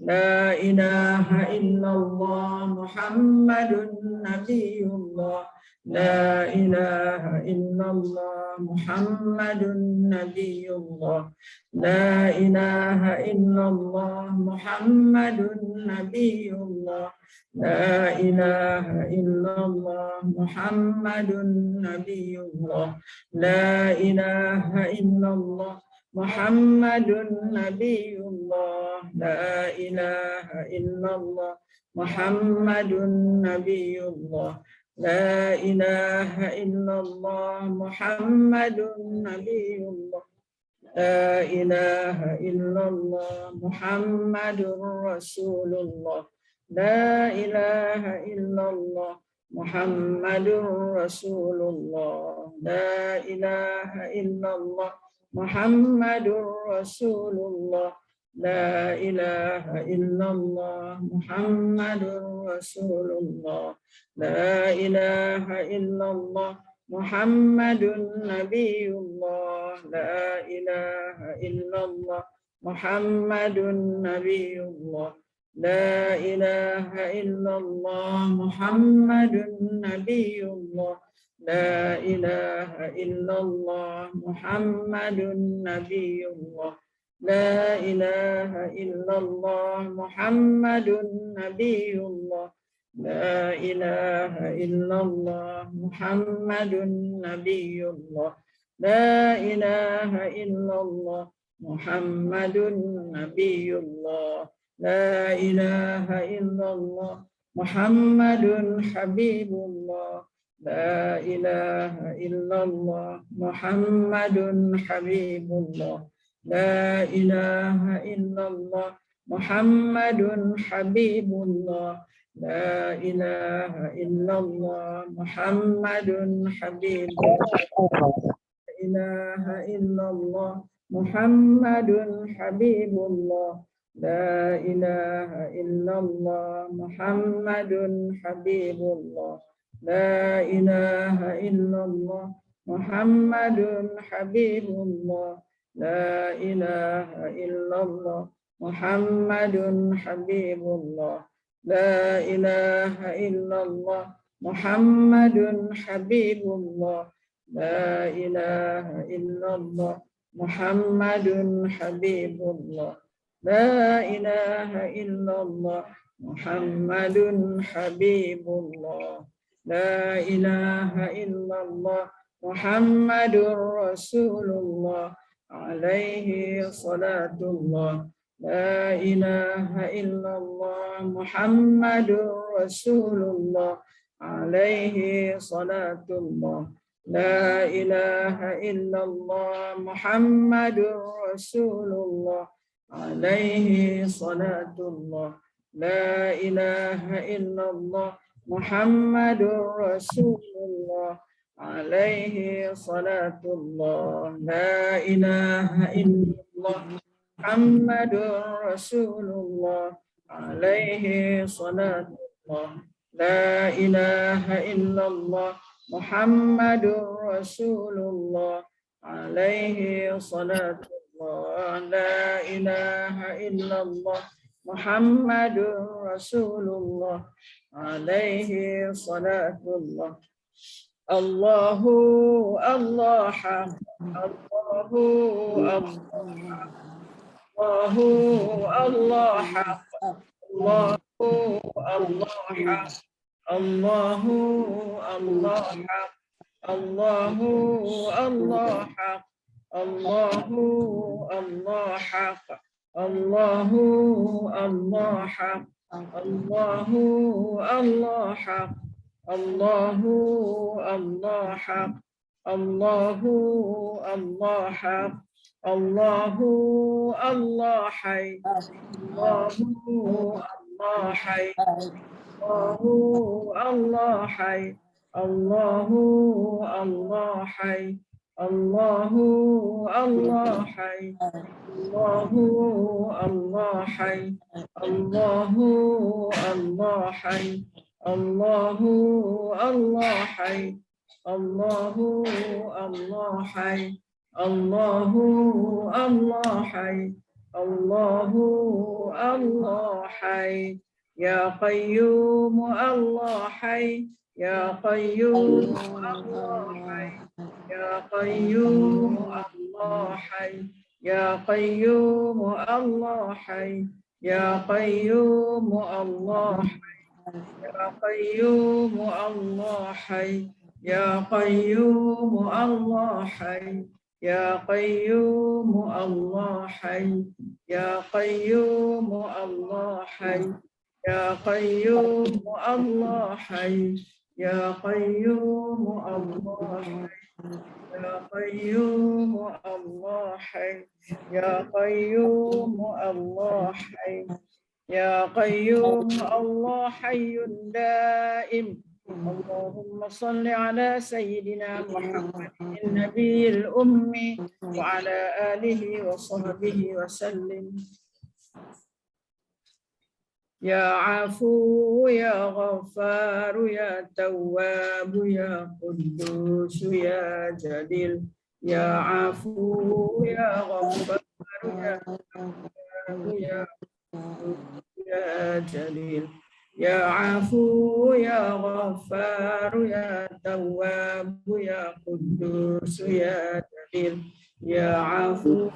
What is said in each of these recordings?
لا إله إلا الله محمد نبي الله لا إله إلا الله محمد نبي الله لا إله إلا الله محمد نبي الله لا إله إلا الله محمد نبي الله لا إله إلا الله محمد نبي الله لا إله إلا الله محمد نبي الله لا إله إلا الله محمد نبي الله لا إله إلا الله محمد رسول الله لا إله إلا الله محمد رسول الله لا إله إلا الله محمد رسول الله لا إله إلا الله محمد رسول الله لا إله إلا الله محمد نبي الله لا إله إلا الله محمد نبي الله لا إله إلا الله محمد نبي الله لا إله إلا الله محمد نبي الله لا إله إلا الله محمد نبي الله لا إله إلا الله محمد نبي الله لا إله إلا الله محمد نبي الله لا إله إلا الله محمد حبيب الله لا إله إلا الله محمد حبيب الله لا إله إلا الله محمد حبيب الله لا إله إلا الله محمد حبيب الله لا إله إلا الله محمد حبيب الله لا إله إلا الله محمد حبيب الله لا إله إلا الله محمد حبيب الله لا إله إلا الله محمد حبيب الله لا إله إلا الله محمد حبيب الله لا إله إلا الله محمد حبيب الله لا إله إلا الله محمد حبيب الله لا إله إلا الله محمد رسول الله عليه صلاة الله لا إله إلا الله محمد رسول الله عليه صلاة الله لا إله إلا الله محمد رسول الله عليه صلاة الله لا إله إلا الله محمد رسول الله عليه صلاة الله لا إله إلا الله محمد رسول الله عليه صلاة الله لا إله إلا الله محمد رسول الله عليه صلاة الله لا إله إلا الله محمد رسول الله عليه صلاة الله الله الله حق الله الله حق الله الله حق الله الله حق الله الله حق الله الله حق الله الله حق الله الله حق الله الله حق الله الله حق الله الله حي الله الله حي الله الله حي الله الله حي الله الله حي الله الله حي الله الله حي الله الله حي الله الله حي الله الله حي Allahu Allah Hayy. Ya Qayyum Allah Hayy. Ya Qayyum Allah Hayy. Ya Qayyum Allah Hayy. Ya Qayyum Allah Hayy. Ya Qayyum Allah Hayy. Ya Qayyum Allah Hayy. Ya Qayyum Allah Hayy. Ya Qayyum Allah Hayy. Ya Qayyum Allah Hayy. Ya Qayyum Allah Hayy. Ya Qayyum Allah Hayy. Ya Qayyum Allah Hayy. Ya Qayyum Allah Hayy. Ya Qayyum Allah Hayyun Daim. Allahumma salli ala Sayyidina Muhammadin Nabiyil Ummi wa ala alihi wa sahbihi wa sallim. Ya Afu, Ya Ghaffar, Ya Tawwab, Ya Quddus, Ya Jalil. Ya Afu, Ya Ghaffar, Ya Tawwab, Ya Ya Jalil. Ya Afu, Ya Ghaffar, Ya Tawwab, Ya Quddus, Ya Jalil. Ya Afu,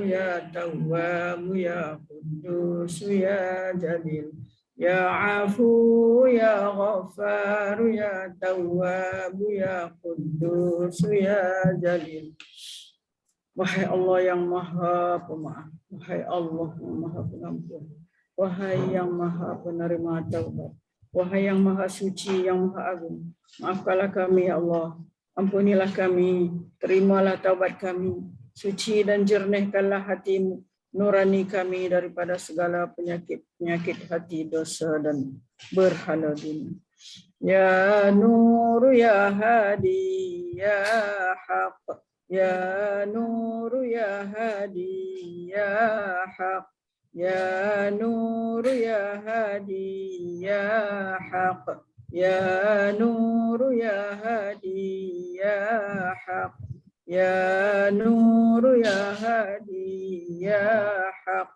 Ya Tawwab, Ya Quddus, Ya Jalil. Ya Afu, Ya Ghaffar, Ya Tawwab, Ya Quddus, Ya Jalil. Wahai Allah yang Maha Pemaaf, wahai Allah yang Maha Pengampun, wahai yang Maha Penerima Taubat, wahai yang Maha Suci, yang Maha Agung, maafkanlah kami ya Allah, ampunilah kami, terimalah taubat kami, suci dan jernihkanlah hatimu, nurani kami daripada segala penyakit hati, dosa dan berhala dunia. Ya Nur, Ya Hadi, Ya Haq. Ya Nur, Ya Hadi, Ya Haq. Ya Nur, Ya Hadi, Ya Haq. Ya Nur, Ya Hadi, Ya Haq. Ya Nur, Ya Hadi, Ya Haq.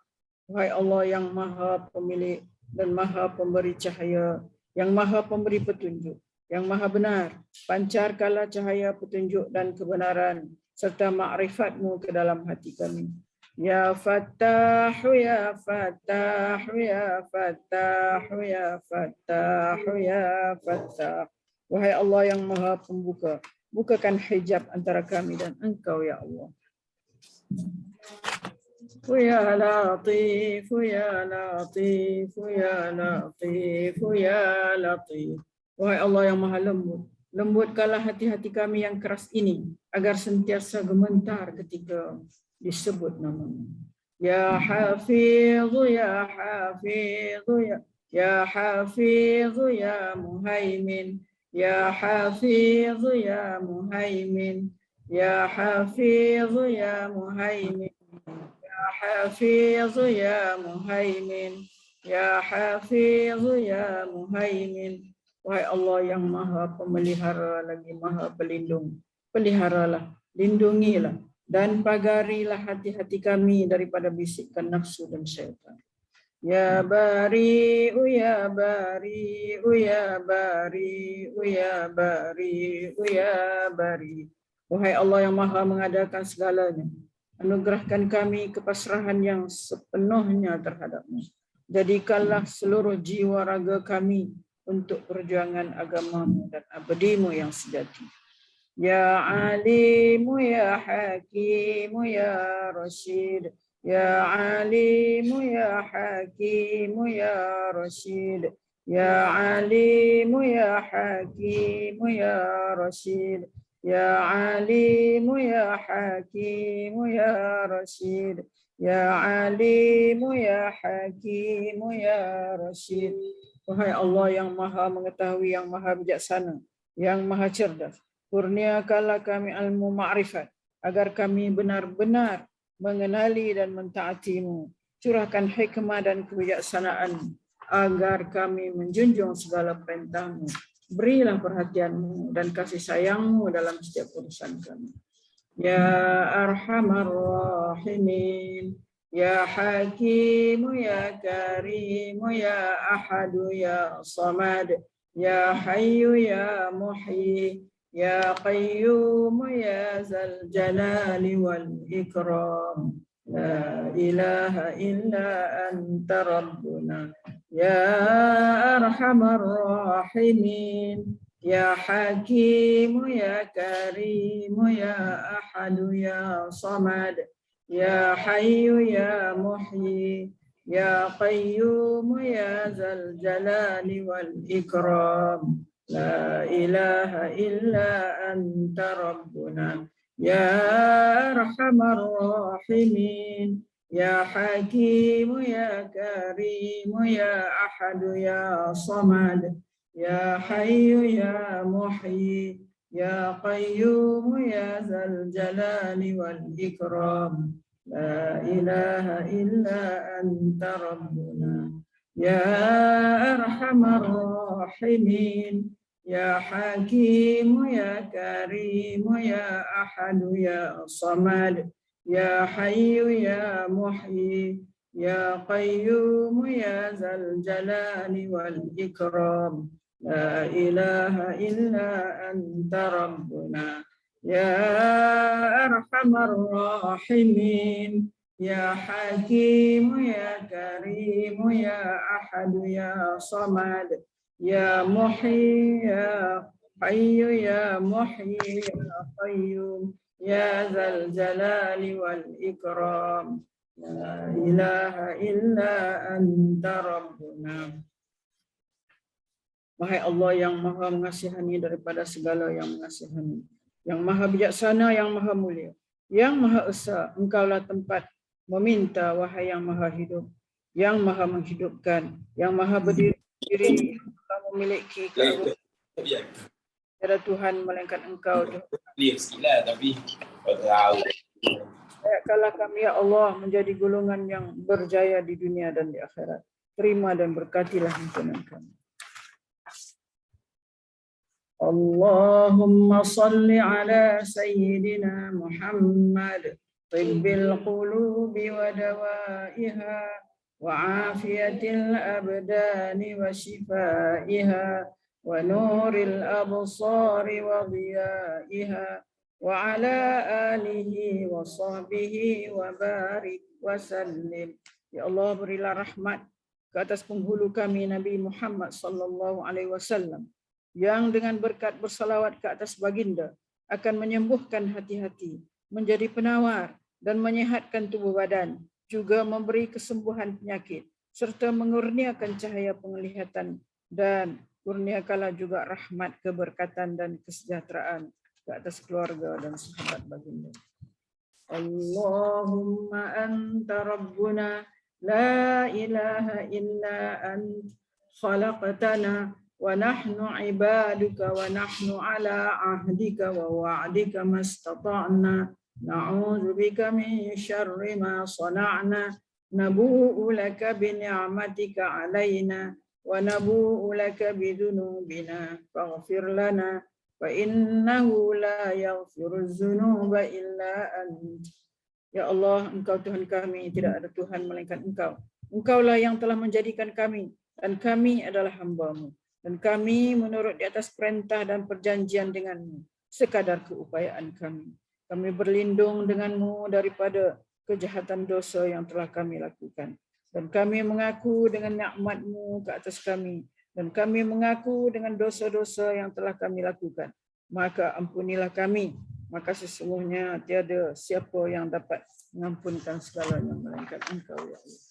Wahai Allah yang Maha Pemilik dan Maha Pemberi cahaya, yang Maha Pemberi petunjuk, yang Maha Benar, pancarkanlah cahaya petunjuk dan kebenaran serta ma'rifatmu ke dalam hati kami. Ya Fattah, Ya Fattah, Ya Fattah, Ya Fattah, Ya Fattah. Wahai Allah yang Maha Pembuka, bukakan hijab antara kami dan Engkau ya Allah. Ya Latif, Ya Latif, Ya Latif, Ya Latif. Wahai Allah yang Maha Lembut, lembutkanlah hati-hati kami yang keras ini agar sentiasa gemetar ketika disebut namamu. Ya Hafiz, Ya Hafiz, Ya Hafiz, Ya Muhaimin. Ya Hafiz, Ya Muhaimin. Ya Hafiz, Ya Muhaimin. Ya Hafiz, Ya Muhaimin. Ya Hafiz, Ya Muhaimin. Wahai Allah yang Maha Pemelihara lagi Maha Pelindung, peliharalah, lindungilah, dan pagarilah hati-hati kami daripada bisikan nafsu dan syaitan. Ya Bari'u, Ya Bari'u, Ya Bari'u, Ya Bari'u, Ya Bari'. Wahai Allah yang Maha mengadakan segalanya, anugerahkan kami kepasrahan yang sepenuhnya terhadap-Mu. Jadikanlah seluruh jiwa raga kami untuk perjuangan agama-Mu dan abadi-Mu yang sejati. Ya Alimu, Ya Hakimu, Ya Rashid. Ya Alimu, Ya Hakimu, Ya Rashid. Ya Alimu, Ya Hakimu, Ya Rashid. Ya Alimu, Ya Hakimu, Ya Rashid. Ya Alimu, Ya Hakimu, Ya Rashid. Wahai Allah yang Maha Mengetahui, yang Maha Bijaksana, yang Maha Cerdas, kurniakanlah kami ilmu ma'rifat agar kami benar-benar mengenali dan mentaati-Mu. Curahkan hikmah dan kebijaksanaan agar kami menjunjung segala perintah-Mu. Berilah perhatian-Mu dan kasih sayang-Mu dalam setiap urusan kami. ya arhamar rahimin, ya hakim ya karim ya ahad ya samad, ya hayyu ya muhyi, ya qayyum ya zal jalali wal ikram. La ilaha illa anta rabbuna ya arhamar rahimin, ya hakim ya karim ya ahad ya samad, ya hayyu ya muhyi, ya qayyum ya zal jalali wal ikram. La ilaha illa anta rabbuna ya arhamar rahimin, ya hakim ya karim ya ahad ya samad, ya hayyu ya muhyi, ya qayyum ya zal jalali wal ikram. La ilaha illa anta rabbuna ya arhamar rahimin, ya hakim ya karim ya ahad ya samad, ya hayyu ya muhyi, ya qayyum ya zal jalali wal ikram. La ilaha illa anta rabbuna ya arhamar rahimin, ya hakim ya karim ya ahad ya samad, ya muhyi ya hayyu ya muhyi ya qayyum ya zal jalali wal ikram. La ilaha illa anta rabbuna. Wahai Allah yang maha mengasihani daripada segala yang mengasihani, yang maha bijaksana, yang maha mulia, yang maha esa, engkaulah tempat meminta, wahai yang maha hidup, yang maha menghidupkan, yang maha berdiri, engkau memiliki keagungan. Tiada Tuhan melainkan engkau. Ayatkanlah kami ya Allah menjadi golongan yang berjaya di dunia dan di akhirat. Terima dan berkatilah himpunan kami. Allahumma salli ala sayyidina Muhammad tibbil qulubi wa dawaiha wa afiyatil abdani wa shifaiha wa nuril absari wa dhiyaiha wa ala alihi wa sahbihi wa barik wa sallim. Ya Allah, berilah rahmat ke atas penghulu kami Nabi Muhammad sallallahu alaihi wasallam, yang dengan berkat bersalawat ke atas baginda akan menyembuhkan hati-hati, menjadi penawar dan menyehatkan tubuh badan, juga memberi kesembuhan penyakit, serta mengurniakan cahaya penglihatan, dan kurniakanlah juga rahmat, keberkatan dan kesejahteraan ke atas keluarga dan sahabat baginda. Allahumma anta rabbuna la ilaha illa ant khalaqtana wa nahnu ibaduka wa nahnu ala ahdika wa wa'dika mastata'na na'udzu bika min syarri ma sana'na nabu'u laka bi ni'matika 'alaina wa nabu'u laka bi dzunubina faghfir lana fa innahu la yaghfiruz dzunuba illa ant. Ya Allah, Engkau Tuhan kami, tidak ada Tuhan melainkan Engkau. Engkaulah yang telah menjadikan kami, dan kami adalah hamba-Mu. Dan kami menurut di atas perintah dan perjanjian denganmu, sekadar keupayaan kami. Kami berlindung denganmu daripada kejahatan dosa yang telah kami lakukan. Dan kami mengaku dengan nikmat-Mu ke atas kami. Dan kami mengaku dengan dosa-dosa yang telah kami lakukan. Maka ampunilah kami. Maka sesungguhnya tiada siapa yang dapat mengampunkan segalanya melainkan Engkau, ya Allah.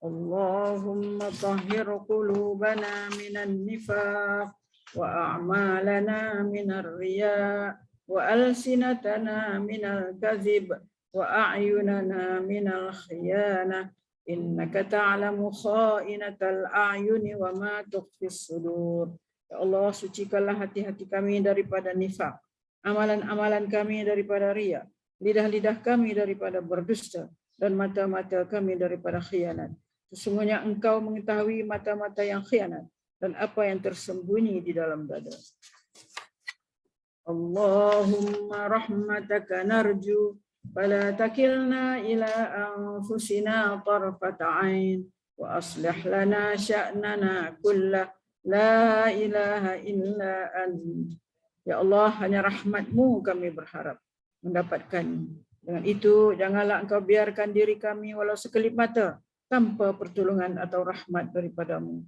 Allahumma tahhir qulubana minan nifaq wa a'malana minar riya wa alsinatana minal kadhib wa a'yunana minal khiyana innaka ta'lamu kha'inatal a'yuni wa ma tukhfis sudur. Ya Allah, sucikanlah hati-hati kami daripada nifaq, amalan-amalan kami daripada riya, lidah-lidah kami daripada berdusta, dan mata-mata kami daripada khianat. Sesungguhnya Engkau mengetahui mata-mata yang khianat dan apa yang tersembunyi di dalam dada. Allahumma rahmataka narju fala takilna ila anfusina tarfata ain wa aslih lana sya'nana kullah la ilaha illa ant. Ya Allah, hanya rahmat-Mu kami berharap mendapatkan. Dengan itu, janganlah Engkau biarkan diri kami walau sekelip mata tanpa pertolongan atau rahmat daripada-Mu.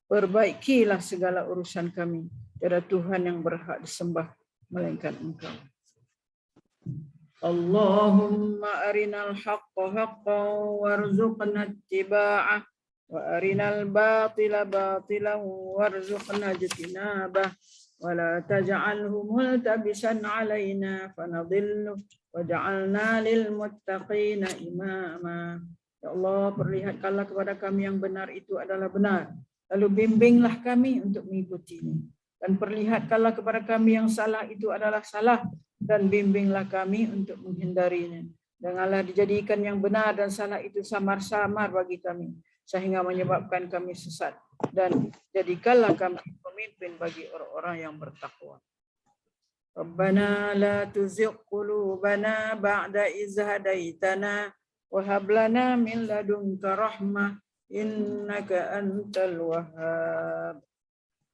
Perbaikilah segala urusan kami. Tiada Tuhan yang berhak disembah melainkan Engkau. Allahumma arinal haqqa haqqan warzuqna ittiba'ah wa arinal batila batilan warzuqna ijtinabah wa la taj'alhu multabisan 'alaina fanadhillu waj'alna lil muttaqina imama. Ya Allah, perlihatkanlah kepada kami yang benar itu adalah benar, lalu bimbinglah kami untuk mengikutinya. Dan perlihatkanlah kepada kami yang salah itu adalah salah, dan bimbinglah kami untuk menghindarinya. Janganlah dijadikan yang benar dan salah itu samar-samar bagi kami, sehingga menyebabkan kami sesat. Dan jadikanlah kami pemimpin bagi orang-orang yang bertakwa. Rabbana la tuzigh qulubana ba'da idh hadaitana wa hab lana min ladunka rahmah innaka antal wahhab.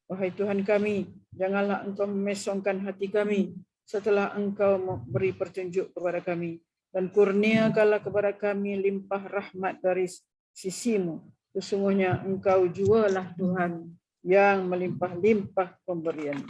Wahai Tuhan kami, janganlah Engkau memesongkan hati kami setelah Engkau beri petunjuk kepada kami, dan kurniakanlah kepada kami limpah rahmat dari sisi-Mu. Sesungguhnya Engkau jualah Tuhan yang melimpah-limpah pemberian.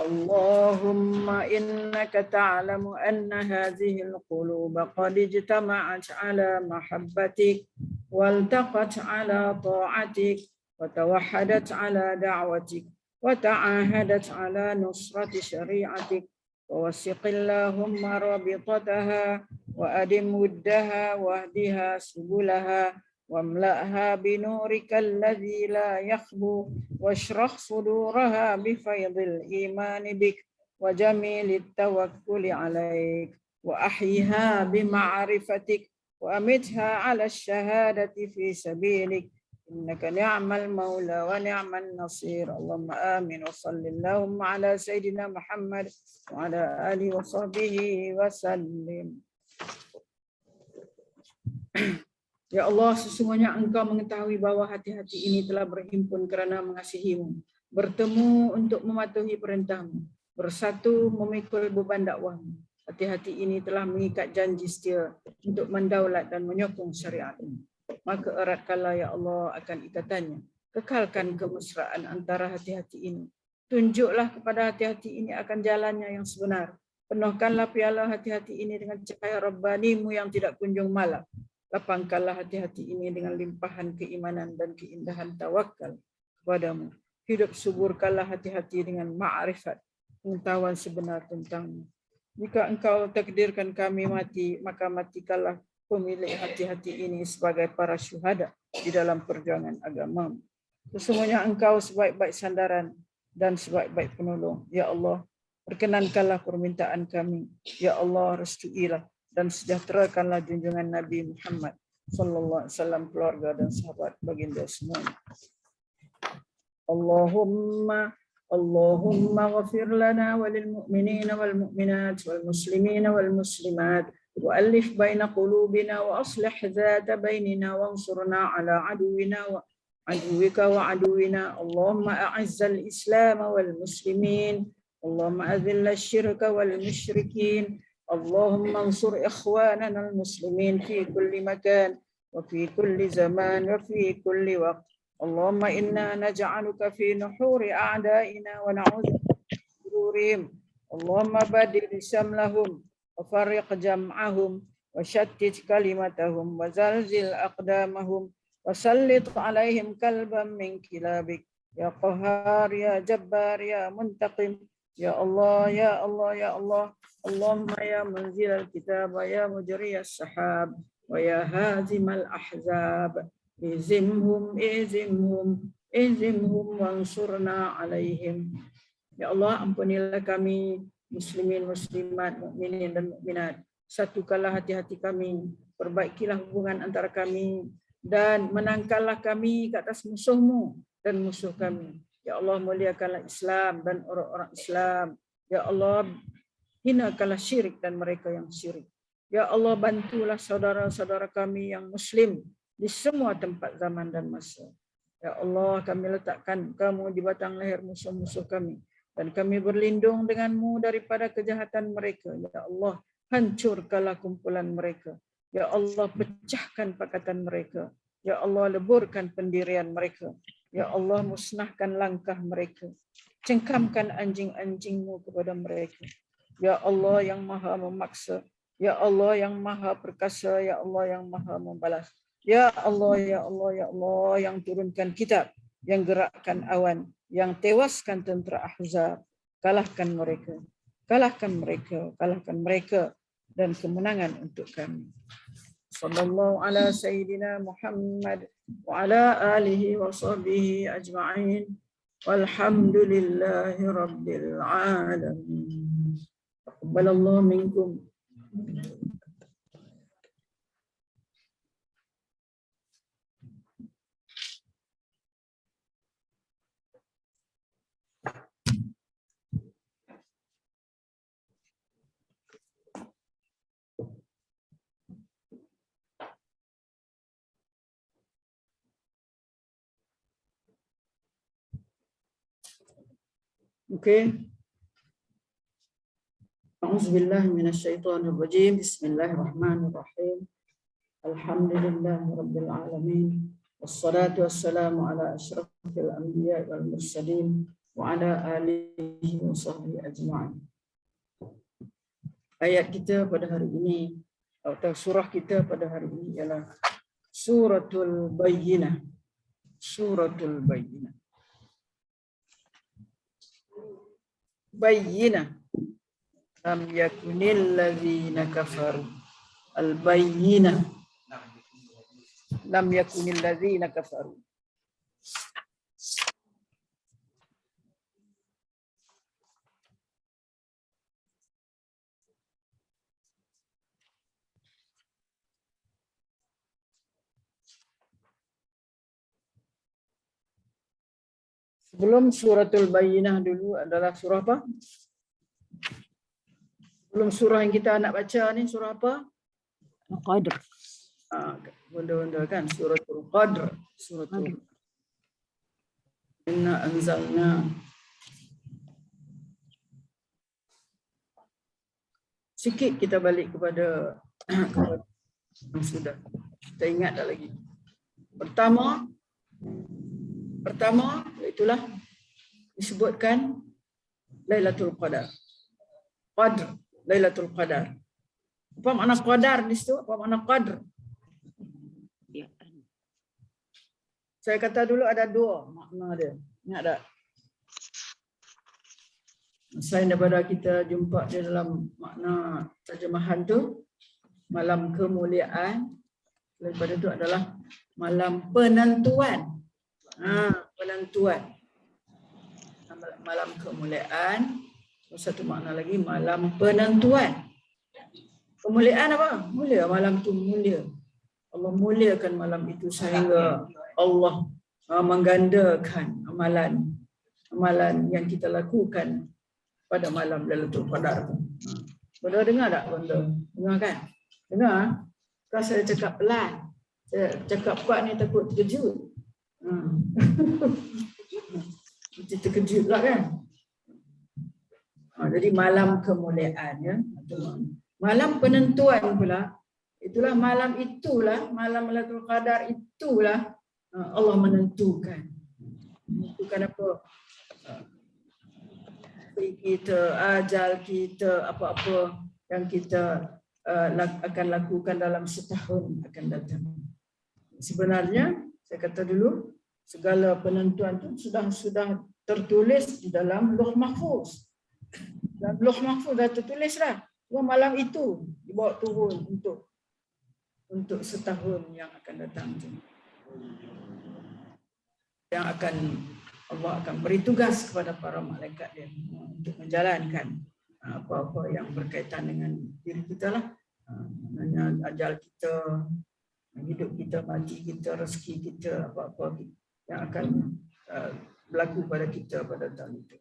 Allahumma innaka ta'lamu anna hadhihi al-quluba qad ijtama'at 'ala mahabbatik والتقت على طاعتك وتوحدت على دعوتك وتعاهدت على نصرة شريعتك ووثق اللهم رابطتها وأدم ودها واهدها سبلها واملأها بنورك الذي لا يخبو واشرح صدورها بفيض الإيمان بك وجميل التوكل عليك وأحيها بمعرفتك وأمتها على الشهادة في سبيلك إنك نعم المولى ونعم النصير اللهم آمين وصل اللهم على سيدنا محمد وعلى آله وصحبه وسلم. Ya Allah, sesungguhnya Engkau mengetahui bahwa hati-hati ini telah berhimpun kerana mengasihi-Mu, bertemu untuk mematuhi perintah-Mu, bersatu memikul beban dakwah-Mu. Hati-hati ini telah mengikat janji setia untuk mendaulat dan menyokong syariat-Mu. Maka eratkanlah ya Allah akan ikatannya. Kekalkan kemesraan antara hati-hati ini. Tunjuklah kepada hati-hati ini akan jalannya yang sebenar. Penuhkanlah piala hati-hati ini dengan cahaya Rabbani-Mu yang tidak kunjung malap. Lapangkanlah hati-hati ini dengan limpahan keimanan dan keindahan tawakal kepada-Mu. Hidup suburkanlah hati-hati dengan ma'rifat, pengetahuan sebenar tentang-Mu. Jika Engkau takdirkan kami mati, maka matikanlah pemilik hati-hati ini sebagai para syuhada di dalam perjuangan agama. Sesungguhnya Engkau sebaik-baik sandaran dan sebaik-baik penolong. Ya Allah, perkenankanlah permintaan kami. Ya Allah, restuilah dan sejahterakanlah junjungan Nabi Muhammad sallallahu alaihi wasallam, keluarga dan sahabat baginda semuanya. اللهم اغفر لنا وللمؤمنين والمؤمنات والمسلمين والمسلمات وألف بين قلوبنا وأصلح ذات بيننا وانصرنا على عدونا وعدوك وعدونا. اللهم أعز الإسلام والمسلمين، اللهم أذل الشرك والمشركين، اللهم انصر إخواننا المسلمين في كل مكان وفي كل زمان وفي كل وقت. اللهم إنا نجعلك في نحور أعدائنا ونعوذ بك من شرورهم. اللهم بدل شملهم وفرق جمعهم وشتت كلمتهم وزلزل أقدامهم وسلط عليهم كلبا من كلابك يا قهار يا جبار يا منتقم. يا الله يا الله يا الله. اللهم يا منزل الكتاب ويا مجري السحاب ويا هازم الأحزاب izimhum wansurna alaihim. Ya Allah, ampunilah kami muslimin, muslimat, mukminin dan mukminat. Satukanlah hati-hati kami, perbaikilah hubungan antara kami, dan menangkallah kami ke atas musuh-Mu dan musuh kami. Ya Allah, muliakanlah Islam dan orang-orang Islam. Ya Allah, hinakanlah syirik dan mereka yang syirik. Ya Allah, bantulah saudara-saudara kami yang Muslim di semua tempat, zaman dan masa. Ya Allah, kami letakkan kamu di batang leher musuh-musuh kami. Dan kami berlindung denganmu daripada kejahatan mereka. Ya Allah, hancurkanlah kumpulan mereka. Ya Allah, pecahkan pakatan mereka. Ya Allah, leburkan pendirian mereka. Ya Allah, musnahkan langkah mereka. Cengkamkan anjing-anjingmu kepada mereka. Ya Allah yang maha memaksa. Ya Allah yang maha perkasa. Ya Allah yang maha membalas. Ya Allah, ya Allah, ya Allah yang turunkan kitab, yang gerakkan awan, yang tewaskan tentera Ahzab. Kalahkan mereka. Kalahkan mereka. Kalahkan mereka. Dan kemenangan untuk kami. Sallallahu ala Sayyidina Muhammad wa ala alihi wa sahbihi ajma'in. Walhamdulillahi Rabbil alamin. Taqabbalallahu minkum. Okey. A'udzubillahi minasyaitonirrajim. Bismillahirrahmanirrahim. Alhamdulillahirabbil alamin. Wassalatu wassalamu ala asyrafil anbiya wal mursalin wa ala alihi wa sahbihi ajma'in. Ayat kita pada hari ini atau surah kita pada hari ini ialah Suratul Bayyinah. Suratul Bayyinah. Bayyinah. Lam yakunil ladzina kafaru. Al-Bayyinah. Lam yakunil ladzina kafaru. Sebelum Suratul Bayyinah dulu adalah surah apa? Sebelum surah yang kita nak baca ni surah apa? Al-Qadr. Benda-benda kan Suratul Qadr. Suratul Inna anzalna. Sikit kita balik kepada yang sudah. Kita ingat tak lagi. Pertama itulah disebutkan Lailatul Qadar. Qadr, Lailatul Qadar. Apa makna qadar di situ? Apa makna qadr? Saya kata dulu ada dua makna dia. Ingat tak? Selain daripada kita jumpa di dalam makna terjemahan tu, malam kemuliaan, daripada itu adalah malam penentuan. Penentuan. Malam kemuliaan. Satu makna lagi, malam penentuan. Kemuliaan apa? Mulia, malam tu mulia. Allah muliakan malam itu sehingga Allah menggandakan amalan yang kita lakukan pada malam Lailatul Qadar. Benda dengar tak benda? Dengar kan? Dengar? Kalau saya cakap pelan, saya cakap kuat ni takut terkejut. Mesti terkejut lah kan? Jadi malam kemuliaan ya. Malam penentuan pula, itulah malam itulah, malam Lailatul Qadar itulah Allah menentukan. Menentukan apa? Kita, ajal kita, apa-apa yang kita akan lakukan dalam setahun akan datang. Sebenarnya, saya kata dulu, segala penentuan itu sudah tertulis di dalam Lauh Mahfuz. Dan Lauh Mahfuz dah tertulis dah. Malam itu dibawa turun untuk setahun yang akan datang. Yang Allah akan beri tugas kepada para malaikat dia untuk menjalankan apa-apa yang berkaitan dengan diri kita lah. Ajal kita, hidup kita, mati kita, rezeki kita, apa-apa yang akan berlaku pada kita pada tahun itu.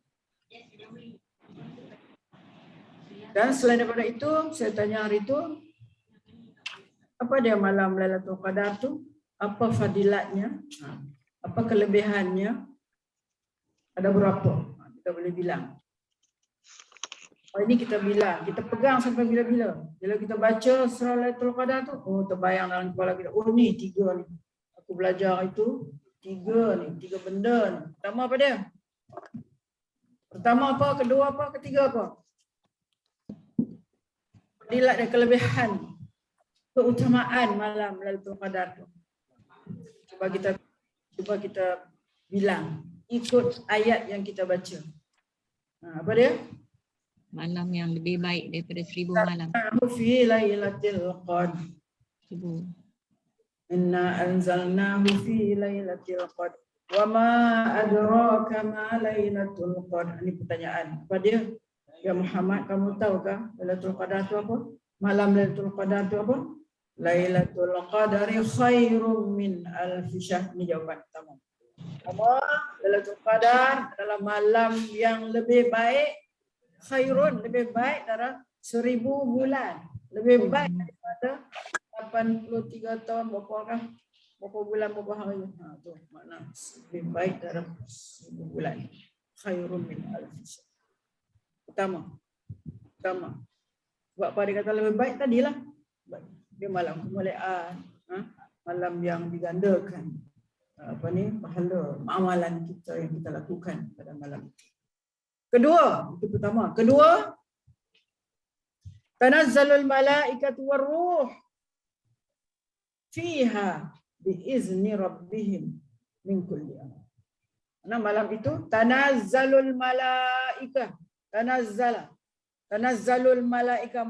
Dan selain daripada itu, saya tanya hari itu, apa dia malam Lailatul Qadar tu? Apa fadilatnya? Apa kelebihannya? Ada berapa? Kita boleh bilang. Ini kita bilang, kita pegang sampai bila-bila. Bila kita baca surah Lailatul Qadar tu, oh terbayang dalam kepala kita. Oh ni 3 ni. Aku belajar itu 3 ni, 3 benda ni. Pertama apa dia? Pertama apa? Kedua apa? Ketiga apa? Fadilat dan kelebihan, keutamaan malam Lailatul Qadar tu. Cuba kita bilang ikut ayat yang kita baca. Apa dia? Malam yang lebih baik daripada 1000 malam. Fi lailatul qadr. Inna anzalnahu fi lailatul qadr. Wa ma adraka ma lailatul qadr. Ini pertanyaan. Apa dia? Ya Muhammad, kamu tahukah Lailatul Qadar itu apa? Malam Lailatul Qadar itu apa? Lailatul Qadari khairum min alfi syahr. Ini jawaban pertama. Apa? Lailatul Qadar adalah malam yang lebih baik, khairun, lebih baik dari 1000 bulan. Lebih baik daripada 83 tahun, berapa bulan, berapa hari. Tu makna lebih baik dari 1000 bulan. Khairun min alfi syahr. Pertama. Sebab apa dia kata lebih baik tadilah. Dia malam kemuliaan, malam yang digandakan pahala amalan kita yang kita lakukan pada malam itu. Kedua, itu pertama. Kedua, tanazzalul malaikatu warruh fiha biizni rabbihim min kulli amr. Nah, malam itu tanazzalul malaikah, tanazzalul malaikah,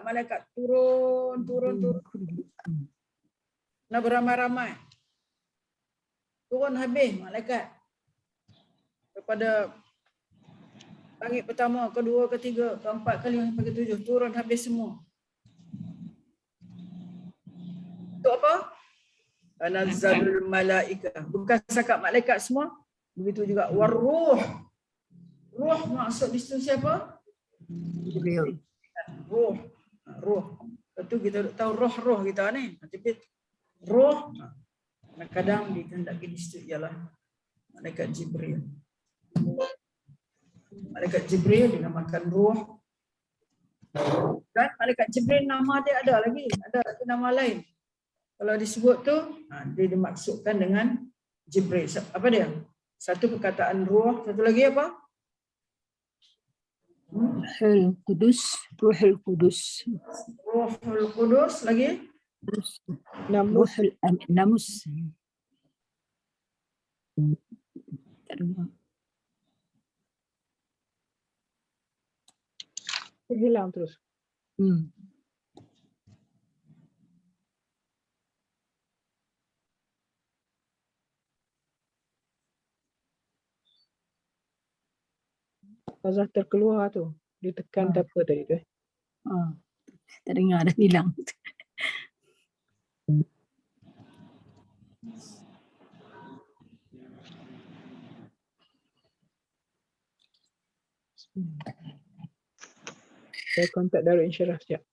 malaikat turun. Nah, beramai-ramai. Turun habis malaikat. Daripada langit pertama, kedua, ketiga, keempat, kelima sampai ketujuh, turun habis semua. Untuk apa? Tanazzalul malaikah. Bukan sakat malaikat semua. Begitu juga warruh. Ruh maksud di situ siapa? Jibril. Ruh. Itu kita tahu roh kita ni. Tapi roh kadang dikehendaki di situ ialah malaikat Jibril. Malaikat Jibril dinamakan ruh. Dan malaikat Jibril nama dia ada lagi. Ada nama lain. Kalau disebut tu, dia dimaksudkan dengan Jibril. Apa dia? Satu perkataan ruh, satu lagi apa? Ruhul Qudus. Ruhul Qudus lagi? Ruhul Namus. Hilang terus. Azah terkeluar tu. Ditekan apa tadi tu? Teringat dah hilang. Saya kontak Darul Insyirah sekejap.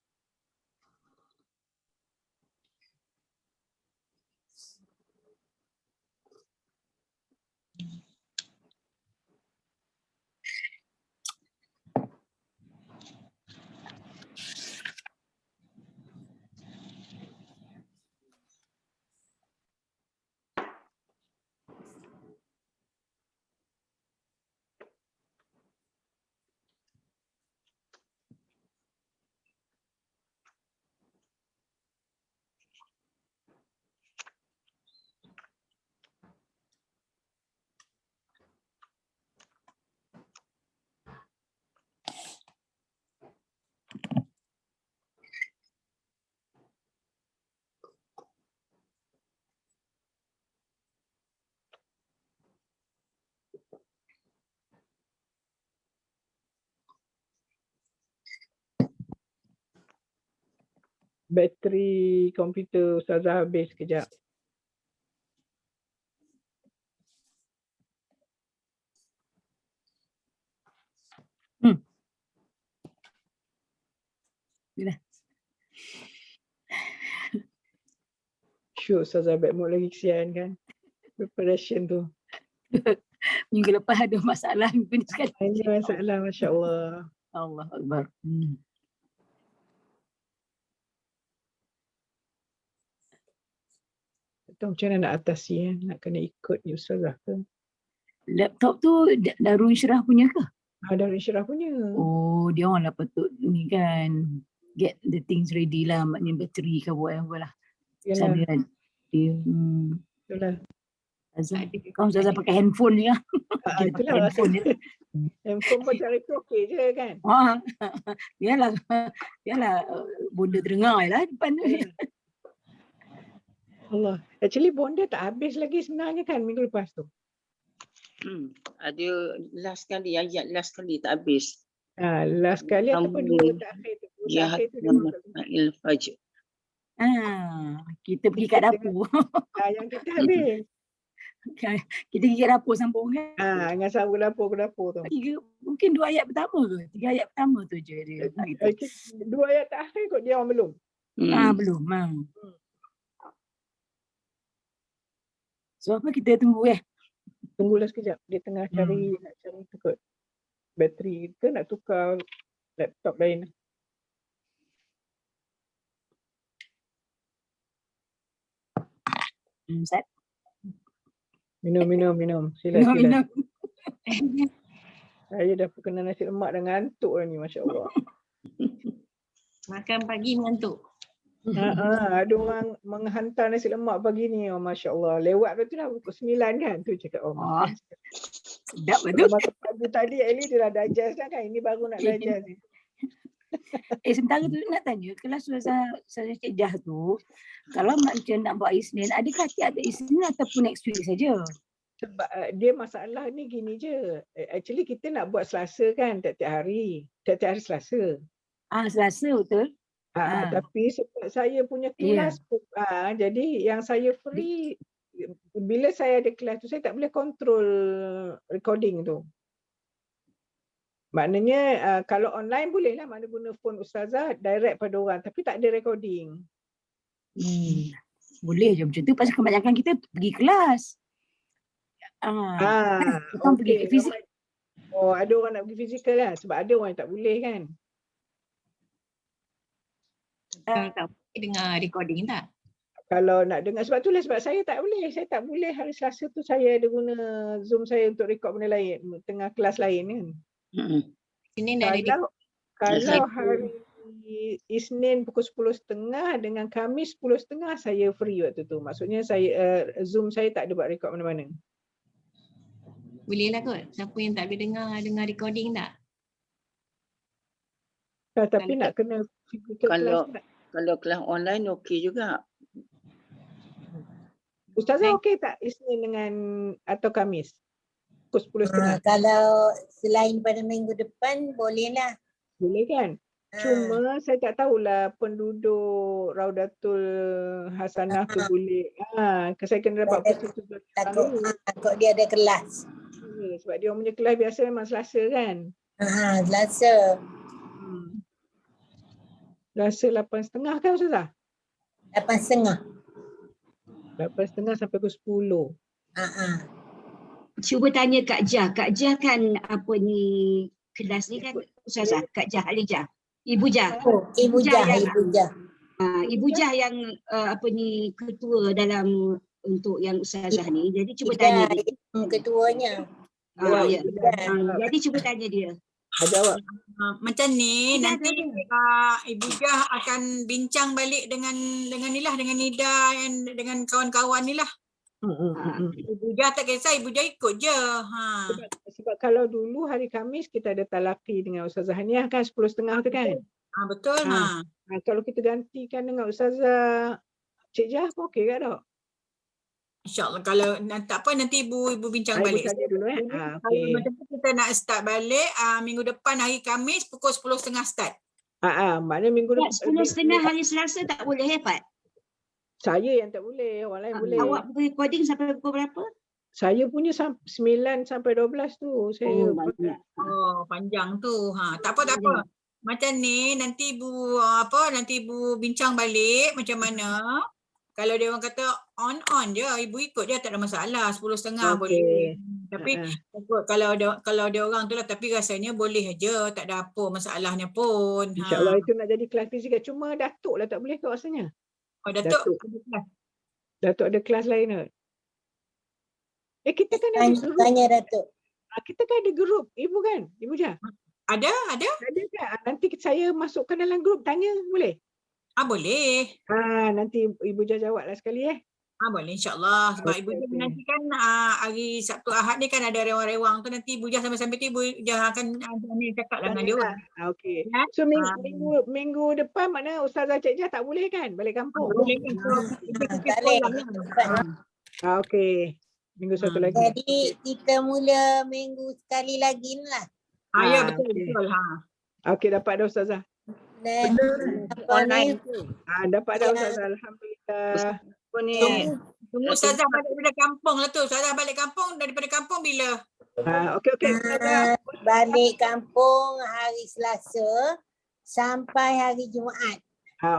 Bateri komputer Ustazah habis kejap. Yalah. Shoot, Ustazah back mood lagi kesian kan. Preparation tu. Minggu lepas ada masalah minggu ni sekali. Ini masalah, Masya Allah. Allah Akbar. Tak tahu macam mana nak atasi nak kena ikut ni Ustazah ke. Laptop tu Darul Insyirah punya ke? Darul Insyirah punya. Oh, dia orang lah patut ni kan. Get the things ready lah. Maknanya bateri ke whatever lah. Yalah, Sana kan. Dia, itulah. Azam. Kau Ustazah pakai handphone je lah. Kita pakai Itulah handphone je. handphone pun cara tu okey je kan. Biarlah bonda terdengar je lah depan tu. Allah. Actually bonda tak habis lagi sebenarnya kan minggu lepas tu. Ada last kali, ayat last kali tak habis. Last kali ataupun dua terakhir tu. Ya Terakhir tu dia makan. fajr. Kita pergi kat dapur. Yang kita habis. Kita pergi kat dapur sambung kan. Dengan sambung dapur ke dapur tu. Mungkin 2 ayat pertama ke? 3 ayat pertama tu je dia. Dua ayat terakhir kot dia orang belum. Belum. So apa kita tunggu Tunggulah sekejap. Dia tengah cari tu kot. Bateri ke nak tukar laptop lain. Ustaz? Minum. Sila. Saya dah kena nasi lemak dan ngantuk dah ni, Masya Allah. Makan pagi mengantuk. Ada orang menghantar nasi lemak pagi ni, Masya Allah. Lewat tu dah pukul 9 kan. Tu cakap, Sedap betul. makan pagi tadi, at least dia dah digest dah kan. Ini baru nak digest ni. Sementara tu nak tanya, kelas Ustazah Cik Jah tu, kalau macam nak buat Isnin, adakah tiada Isnin ataupun next week saja? Sebab dia masalah ni gini je. Actually kita nak buat Selasa kan, tiap-tiap hari. Tiap-tiap hari Selasa. Selasa betul. Tapi sebab saya punya kelas, jadi yang saya free, bila saya ada kelas tu, saya tak boleh kontrol recording tu. Maknanya kalau online bolehlah, mana guna phone Ustazah direct pada orang, tapi tak ada recording. Boleh je macam tu, pasal kebanyakan kita pergi kelas. Kita pergi ke fizikal. Ada orang nak pergi fizikal lah, sebab ada orang yang tak boleh kan. Tak boleh dengar recording tak? Kalau nak dengar, sebab saya tak boleh. Saya tak boleh hari Selasa tu saya ada guna Zoom saya untuk rekod benda lain, tengah kelas lain kan. Isnin dah ada Kalau hari Isnin pukul 10.30 dengan Khamis 10.30 saya free waktu tu. Maksudnya saya Zoom saya tak ada buat rekod mana-mana. Boleh lah kot. Siapa yang tak boleh dengar recording tak? Tapi nak kena physical kelas. Kalau kelas online okey juga. Ustazah okey tak Isnin dengan atau Khamis? Pukul 10.30. Kalau selain pada minggu depan bolehlah. Boleh kan? Cuma saya tak tahulah penduduk Raudatul Hasanah tu boleh. Saya kena dapat persetujuan. Takut dia ada kelas. Sebab dia orang punya kelas biasa memang Selasa kan? Selasa. Selasa 8.30 kan Ustazah? 8.30. 8.30 sampai ke 10. Cuba tanya Kak Jah. Kak Jah kan apa ni kelas ni kan Ustazah Kak Jah Alijah. Ibu Jah. Ibu Jah. Ibu Jah yang apa ni ketua dalam untuk yang Ustazah ni. Jadi cuba tanya dia. Ketuanya. Ya. Jadi cuba tanya dia. Jawab. Macam ni nanti Ibu Jah akan bincang balik dengan Nilah, dengan Nida dan dengan kawan-kawan ni lah. Ibu Jah tak kisah, Ibu Jah ikut je. Sebab kalau dulu hari Khamis kita ada talaqi dengan Ustazah Haniah kan 10.30 tu kan? Betul. Kalau kita gantikan dengan Ustazah Cik Jah pun okey kan tak? InsyaAllah kalau tak apa nanti Ibu bincang balik. Ibu tanya dulu Kalau macam tu kita nak start balik minggu depan hari Khamis pukul 10.30 start. Maknanya minggu depan 10.30 hari Selasa tak boleh Pak? Saya yang tak boleh, orang lain boleh. Awak recording sampai pukul berapa? Saya punya 9 sampai 12 tu. Saya panjang tu. Tak apa. macam ni nanti ibu nanti ibu bincang balik macam mana. Kalau dia orang kata on je, ibu ikut je tak ada masalah, 10.30 boleh. Tapi takut kalau dia orang tu lah, tapi rasanya boleh aja, tak ada apa masalahnya pun. InsyaAllah itu nak jadi kelas fizikal. Cuma Datuk lah tak boleh ke rasanya? Oh, Datuk. Datuk ada kelas lain ke? Kita kan ada grup. Tanya Datuk. Kita kan ada grup. Ibu kan? Ibu Jah? Ada? Ada kan? Nanti saya masukkan dalam grup, tanya boleh? Boleh. Nanti Ibu Jah jawablah sekali Boleh insyaAllah. Sebab Ibu Jah nanti kan hari Sabtu Ahad ni kan ada rewang-rewang tu, nanti Ibu Jah sampai-sampai tu Ibu Jah akan cakap lah dengan dia orang. Okey. So minggu depan mana Ustazah Cik Jah tak boleh kan? Balik kampung? Boleh kan? Okey. Minggu satu lagi. Jadi kita mula minggu sekali lagi lah. Ya betul. Okey, dapat dah Ustazah. Online. Dapat dah Ustazah. Alhamdulillah. Tunggu Ustazah balik daripada kampung lah tu. Ustazah balik kampung, daripada kampung bila? Okey. Balik kampung hari Selasa sampai hari Jumaat.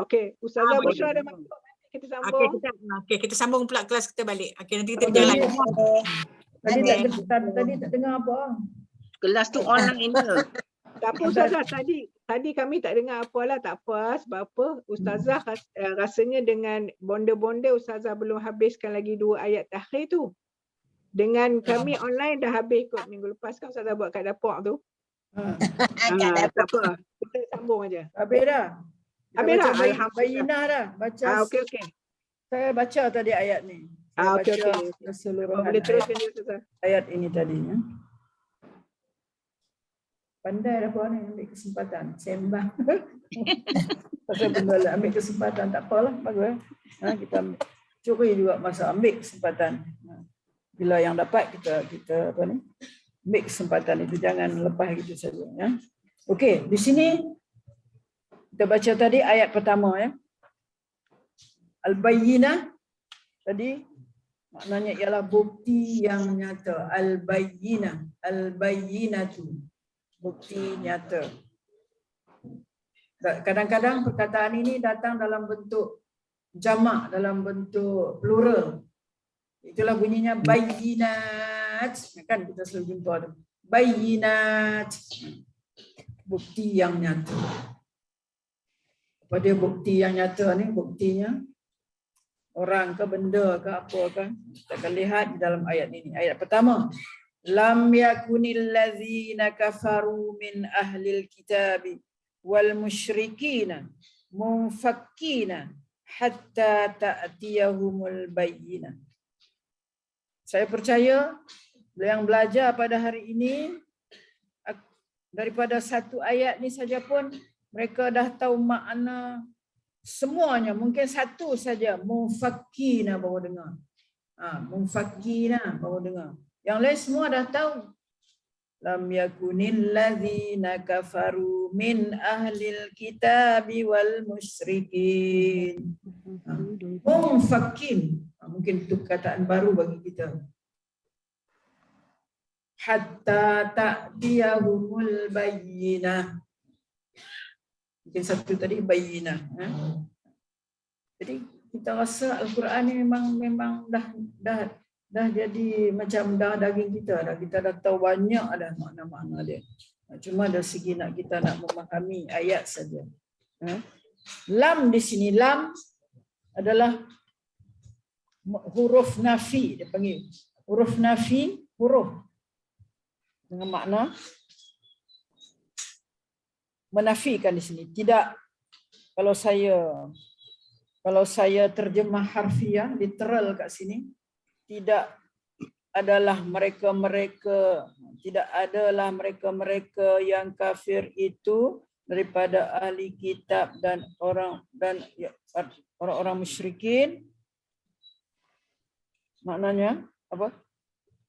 Okey. Ustazah Bushra dah masuk. Kita sambung. Kita sambung pula kelas kita balik. Okey, nanti kita berjalan. Tadi tak dengar apa. Kelas tu online je. Tak apa Ustazah, tadi kami tak dengar apalah, tak apa. Sebab apa? Ustazah rasanya dengan bonda-bonda Ustazah belum habiskan lagi 2 ayat takhir tu. Dengan kami online dah habis kot minggu lepas kan Ustazah buat kat dapur tu. Tak apa. Kita sambung aja. Habis dah. Habis dah. Bayinah dah. Baca. Okey. Saya baca tadi ayat ni. Okey. Keseluruhan boleh teruskan dia Ustazah. Ayat ini tadinya. Pandai dah puan ni ambil kesempatan. Sembang. Pasal benda lah ambil kesempatan. Tak apalah. Bagus. Kita curi juga masa ambil kesempatan. Bila yang dapat kita ambil kesempatan itu. Jangan lepas gitu saja. Ya. Okey. Di sini kita baca tadi ayat pertama. Ya. Al-Bayyinah. Tadi maknanya ialah bukti yang nyata. Al-Bayyinah. Al-Bayyinatu. Bukti nyata. Kadang-kadang perkataan ini datang dalam bentuk jamak, dalam bentuk plural. Itulah bunyinya bayyinat. Kan kita selalu jumpa tu. Bayyinat. Bukti yang nyata. Apa dia bukti yang nyata ni? Buktinya orang ke benda ke apa ke. Kita akan lihat di dalam ayat ini. Ayat pertama. Lam yakunil ladzina kafaru min ahlil kitabi wal musyrikina munfakkina hatta ta'tiyahumul bayyinah. Saya percaya yang belajar pada hari ini daripada satu ayat ni saja pun mereka dah tahu makna semuanya. Mungkin satu saja munfakkina baru dengar. Munfakkina baru dengar. Yang lain semua dah tahu. Lam yakunil ladzina kafaru min ahlil kitabi wal musyrikin. Munfakin. Mungkin itu perkataan baru bagi kita. Hatta ta'tiyahumul bayyinah. Mungkin satu tadi bayyinah. Jadi kita rasa Al-Quran ni memang dah jadi macam dah daging kita dah. Kita dah tahu banyak dah makna-makna dia. Cuma dari segi kita nak memahami ayat saja. Lam di sini, lam adalah huruf nafi, dia panggil. Huruf nafi, huruf dengan makna menafikan di sini. Tidak, kalau saya terjemah harfiah, literal kat sini, tidak adalah mereka yang kafir itu daripada ahli kitab dan orang-orang musyrikin. Maknanya apa?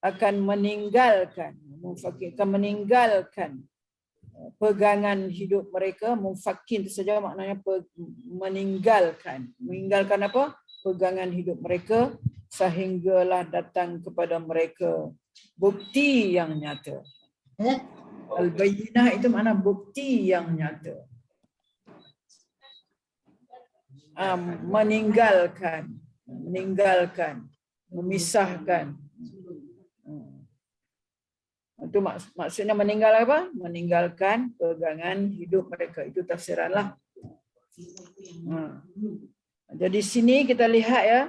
Akan meninggalkan pegangan hidup mereka. Mufakin itu saja maknanya meninggalkan apa? Pegangan hidup mereka, sehinggalah datang kepada mereka bukti yang nyata. Al-Bayyinah itu makna bukti yang nyata. meninggalkan, memisahkan. Itu maksudnya meninggal apa? Meninggalkan pegangan hidup mereka. Itu tafsiranlah. Jadi sini kita lihat ya.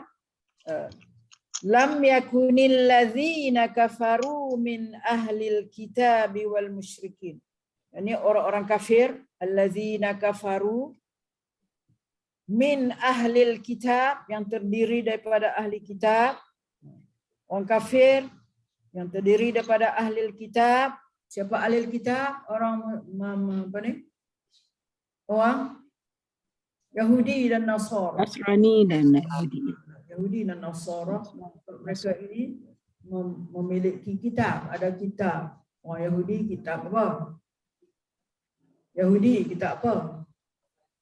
Lam yakunil ladzina kafaru min ahlil kitabi wal musyrikin. Ini orang-orang kafir, alladzina kafaru min ahlil kitab, yang terdiri daripada ahli kitab. Orang kafir yang terdiri daripada ahli kitab. Siapa ahli kitab? Orang apa ni? Orang Yahudi dan Nasara. Nasrani dan Yahudi. Yahudi dan Nasara, mereka ini memiliki kitab, ada kitab. Orang Yahudi kitab apa? Yahudi kitab apa?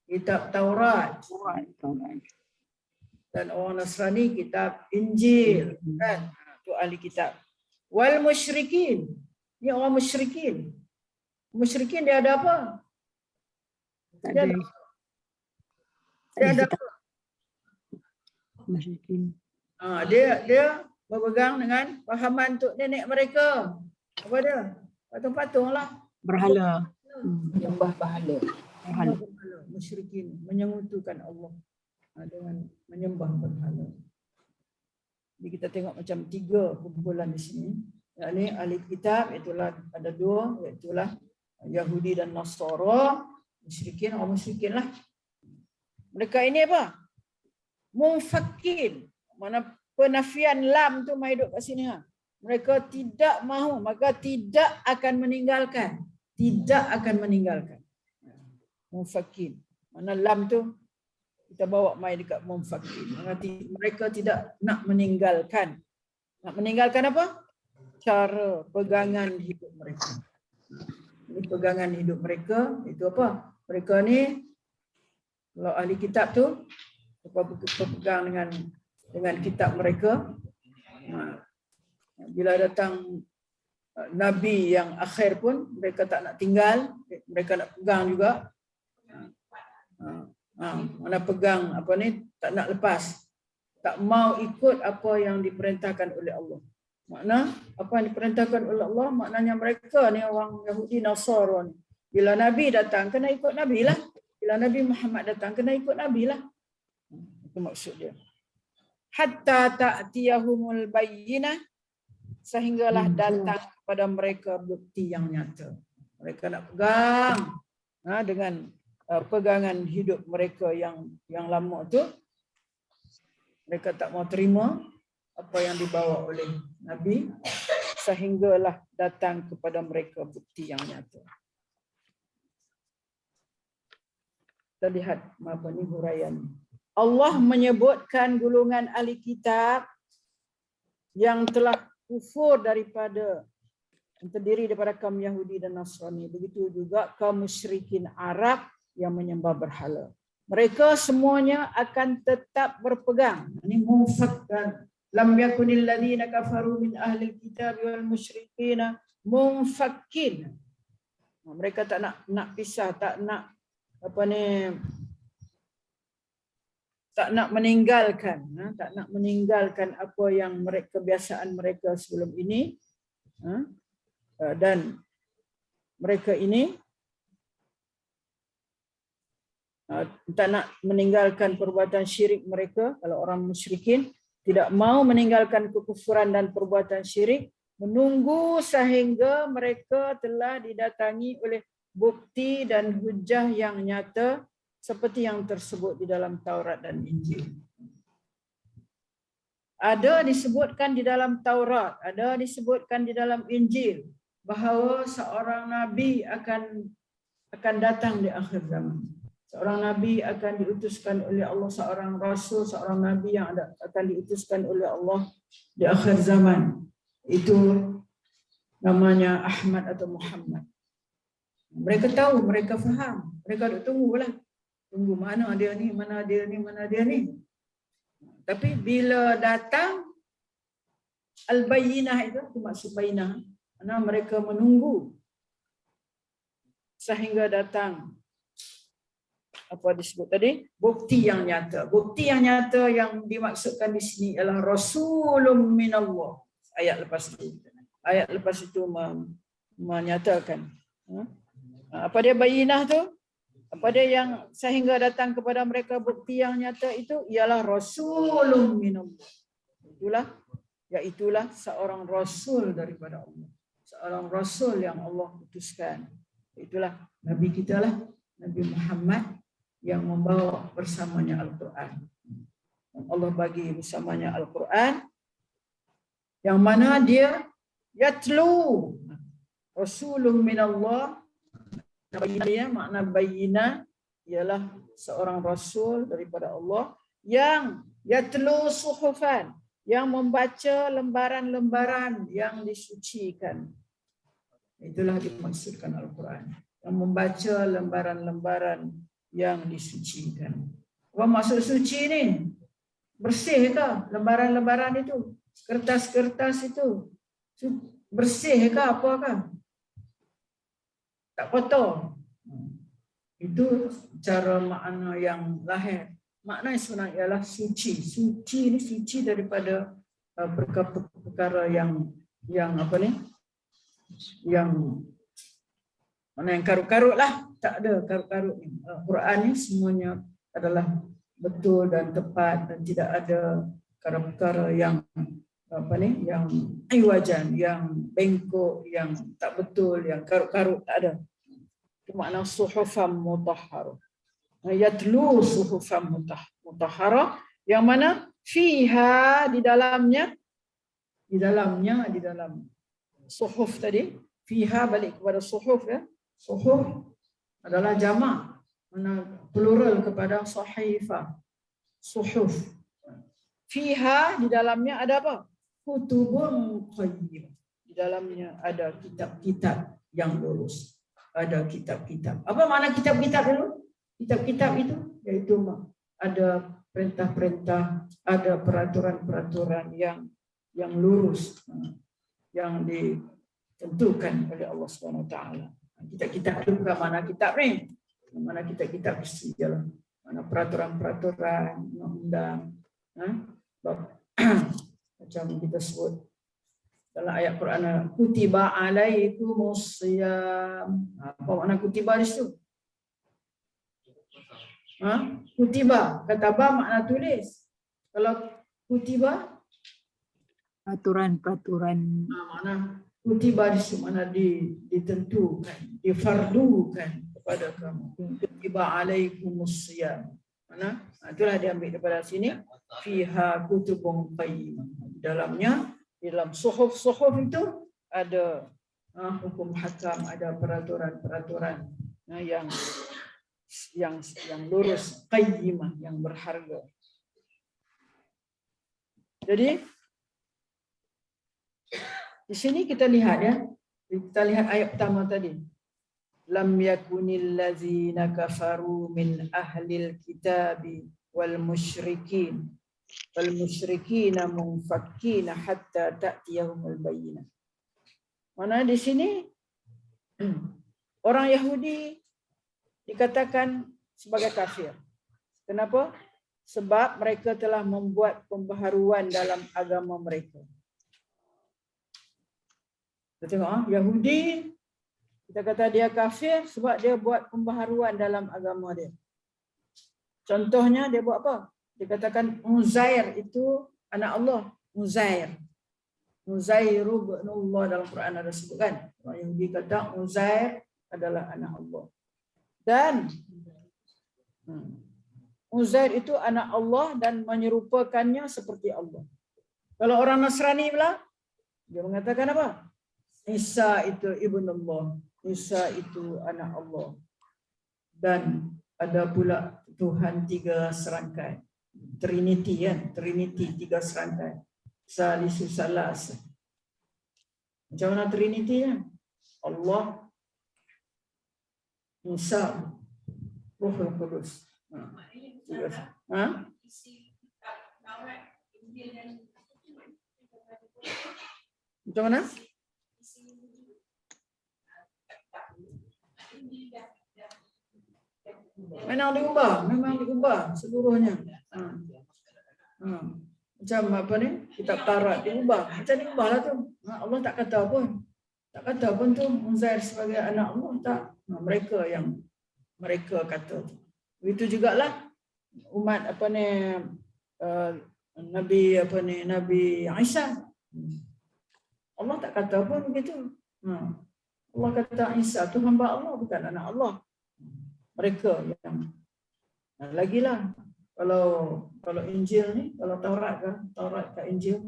Kitab Taurat. Dan orang Nasrani kitab Injil, kan? Itu ahli kitab. Wal musyrikin. Ini orang musyrikin. Musyrikin dia ada apa? Dia ada apa? Musyrikin. Dia berpegang dengan fahaman tok nenek mereka. Apa dia? Patung-patung lah. Berhala. Menyembah berhala. Musyrikin, menyekutukan Allah dengan menyembah berhala. Jadi kita tengok macam 3 kumpulan di sini. Yang ini ahli kitab, itulah ada 2, iaitulah Yahudi dan Nasara. Musyrikin, orang musyrikin lah. Mereka ini apa? Mumfakin, mana penafian lam tu mai duduk kat sini. Mereka tidak mahu, maka tidak akan meninggalkan. Tidak akan meninggalkan. Mumfakin. Mana lam tu kita bawa mai dekat mumfakin. Mereka tidak nak meninggalkan. Nak meninggalkan apa? Cara pegangan hidup mereka. Ini pegangan hidup mereka itu apa? Mereka ni kalau ahli kitab tu berpegang dengan kitab mereka. Bila datang Nabi yang akhir pun mereka tak nak tinggal, mereka nak pegang juga. Mana pegang apa ni, tak nak lepas, tak mau ikut apa yang diperintahkan oleh Allah. Makna apa yang diperintahkan oleh Allah, maknanya mereka ni orang Yahudi Nasara ni, bila Nabi datang kena ikut Nabi lah. Bila Nabi Muhammad datang kena ikut Nabi lah. Itu maksud dia. Hatta ta'tiyahumul bayyinah, sehinggalah datang kepada mereka bukti yang nyata. Mereka nak pegang dengan pegangan hidup mereka yang lama tu. Mereka tak mau terima apa yang dibawa oleh Nabi, sehinggalah datang kepada mereka bukti yang nyata. Kita lihat apa ni huraian. Allah menyebutkan golongan ahli kitab yang telah kufur daripada, yang terdiri daripada kaum Yahudi dan Nasrani. Begitu juga kaum musyrikin Arab yang menyembah berhala. Mereka semuanya akan tetap berpegang. Ini mufakkan. Lam yakunil ladzina kafaru min ahli kitab wal musyrikina munfakin. Mereka tak nak pisah, tak nak tak nak meninggalkan, tak nak meninggalkan apa yang kebiasaan mereka sebelum ini, dan mereka ini tak nak meninggalkan perbuatan syirik mereka. Kalau orang musyrikin tidak mau meninggalkan kekufuran dan perbuatan syirik, menunggu sehingga mereka telah didatangi oleh bukti dan hujah yang nyata seperti yang tersebut di dalam Taurat dan Injil. Ada disebutkan di dalam Taurat, ada disebutkan di dalam Injil bahawa seorang nabi akan datang di akhir zaman. Seorang nabi akan diutuskan oleh Allah, seorang rasul, seorang nabi yang akan diutuskan oleh Allah di akhir zaman. Itu namanya Ahmad atau Muhammad. Mereka tahu, mereka faham, mereka duk tunggulah. Tunggu mana dia ni, mana dia ni, mana dia ni. Tapi bila datang al-bayyinah itu maksud bayyinah, karena mereka menunggu sehingga datang apa disebut tadi? Bukti yang nyata. Bukti yang nyata yang dimaksudkan di sini ialah Rasulun minallah. Ayat lepas itu. Ayat lepas itu menyatakan. Apa dia bayinah tu? Apa dia yang sehingga datang kepada mereka bukti yang nyata itu ialah Rasulun minallah. Itulah seorang Rasul daripada Allah. Seorang Rasul yang Allah putuskan. Itulah Nabi kita lah. Nabi Muhammad yang membawa bersamanya Al-Quran. Allah bagi bersamanya Al-Quran yang mana dia yatlu Rasulun minallah. Makna bayina ialah seorang Rasul daripada Allah yang yatlu suhufan, yang membaca lembaran-lembaran yang disucikan. Itulah dimaksudkan Al-Quran. Yang membaca lembaran-lembaran yang disucikan. Apa maksud suci ni? Bersih ke lembaran-lembaran itu? Kertas-kertas itu? Bersih ke apakah? Tak kotor. Itu cara makna yang lahir. Makna yang sebenarnya ialah suci. Suci ni suci daripada perkara-perkara yang apa ni? Yang mana yang karut-karut lah, tak ada karut-karut ni. Al-Quran ni semuanya adalah betul dan tepat dan tidak ada perkara-perkara yang apa ni, yang iwajan, yang bengkok, yang tak betul, yang karut-karut, tak ada. Itu makna suhufan mutahharah. Yatlu suhufan mutahharah yang mana fiha di dalam suhuf tadi, fiha balik kepada suhuf ya. Suhuf adalah jamak, mana plural kepada sahifah. Suhuf. Fiha di dalamnya ada apa? Kutubun qayyim. Di dalamnya ada kitab-kitab yang lurus. Ada kitab-kitab. Apa makna kitab-kitab dulu? Kitab-kitab itu yaitu ada perintah-perintah, ada peraturan-peraturan yang lurus, yang ditentukan oleh Allah Subhanahu Wa Taala. Kitab-kitab itu bukan mana kitab ni. Mana kitab-kitab sejalan. Mana peraturan-peraturan, undang-undang. Macam kita sebut dalam ayat Quran, kutiba alaikumus shiyam. Apa makna kutiba di situ? Kutiba, kataba makna tulis. Kalau kutiba peraturan-peraturan. Mana kutiba di mana ditentukan, difardukan kepada kamu. Kutiba alaikumus shiyam. Mana? Itulah diambil daripada sini. Fiha kutubun qayyim. Dalamnya, di dalam suhuf-suhuf itu ada hukum hakam, ada peraturan-peraturan yang lurus, qayyimah, yang berharga. Jadi di sini kita lihat ya, kita lihat ayat pertama tadi. Lam yakunil ladzina kafaru min ahlil kitabi wal musyrikina munfakkina hatta ta'tiyahumul bayyinah. Mana di sini orang Yahudi dikatakan sebagai kafir. Kenapa? Sebab mereka telah membuat pembaharuan dalam agama mereka. Kita tengok Yahudi, kita kata dia kafir sebab dia buat pembaharuan dalam agama dia. Contohnya dia buat apa? Dikatakan Uzair itu anak Allah. Uzair ibn Allah dalam Quran ada sebutkan. Orang Yahudi kata Uzair adalah anak Allah. Dan Uzair itu anak Allah dan menyerupakannya seperti Allah. Kalau orang Nasrani pula, dia mengatakan apa? Isa itu ibnullah. Isa itu anak Allah. Dan ada pula Tuhan tiga serangkai. Trinity kan? Trinity tiga serangkai. Salisu salas. Macam mana Trinity kan? Allah, Isa, Ruhul Qudus. Macam mana? Memang diubah seluruhnya. Macam apa ni? Kitab Taurat diubah. Macam diubahlah tu. Allah tak kata pun. Tak kata pun tu Uzair sebagai anak Allah, tak. Mereka kata tu. Begitu jugalah umat Nabi Isa. Allah tak kata pun begitu. Allah kata Isa tu hamba Allah, bukan anak Allah. Mereka yang lagilah kalau Injil ni, kalau Taurat ke Injil,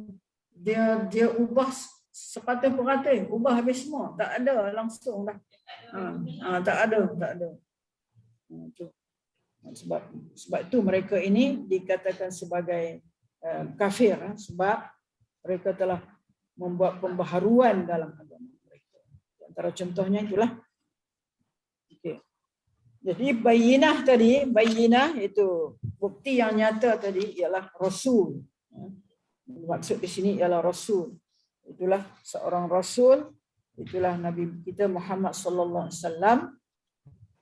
dia ubah sepatah-patah, ubah habis semua, tak ada langsung dah. Tak ada. Sebab itu mereka ini dikatakan sebagai kafir, sebab mereka telah membuat pembaharuan dalam agama mereka. Antara contohnya itulah. Okay. Jadi bayinah itu bukti yang nyata tadi ialah Rasul. Maksud di sini ialah Rasul. Itulah seorang Rasul, itulah Nabi kita Muhammad sallallahu alaihi wasallam,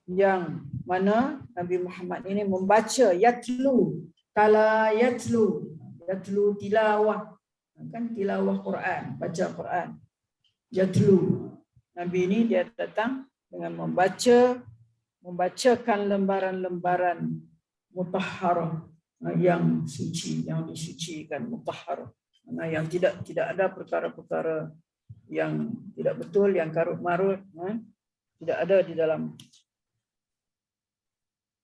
yang mana Nabi Muhammad ini membaca yatlu tilawah, kan tilawah Quran, baca Quran. Yatlu. Nabi ini dia datang dengan membacakan lembaran-lembaran mutahharah yang suci, yang disucikan, mutahharah. Yang tidak ada perkara-perkara yang tidak betul, yang karut-marut, tidak ada di dalam.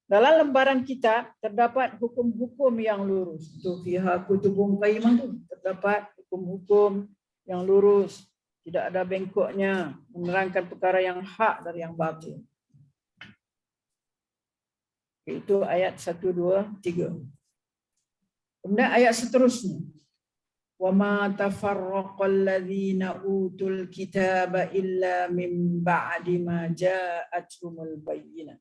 Dalam lembaran kitab terdapat hukum-hukum yang lurus. Itu fiha kutubun qayyimah tu, terdapat hukum-hukum yang lurus, tidak ada bengkoknya, menerangkan perkara yang hak dari yang batil. Itu ayat 1, 2, 3. Kemudian ayat seterusnya. Wa ma tafarraqal ladzina utul kitaba illa min ba'di ma ja'atuhumul bayyinah.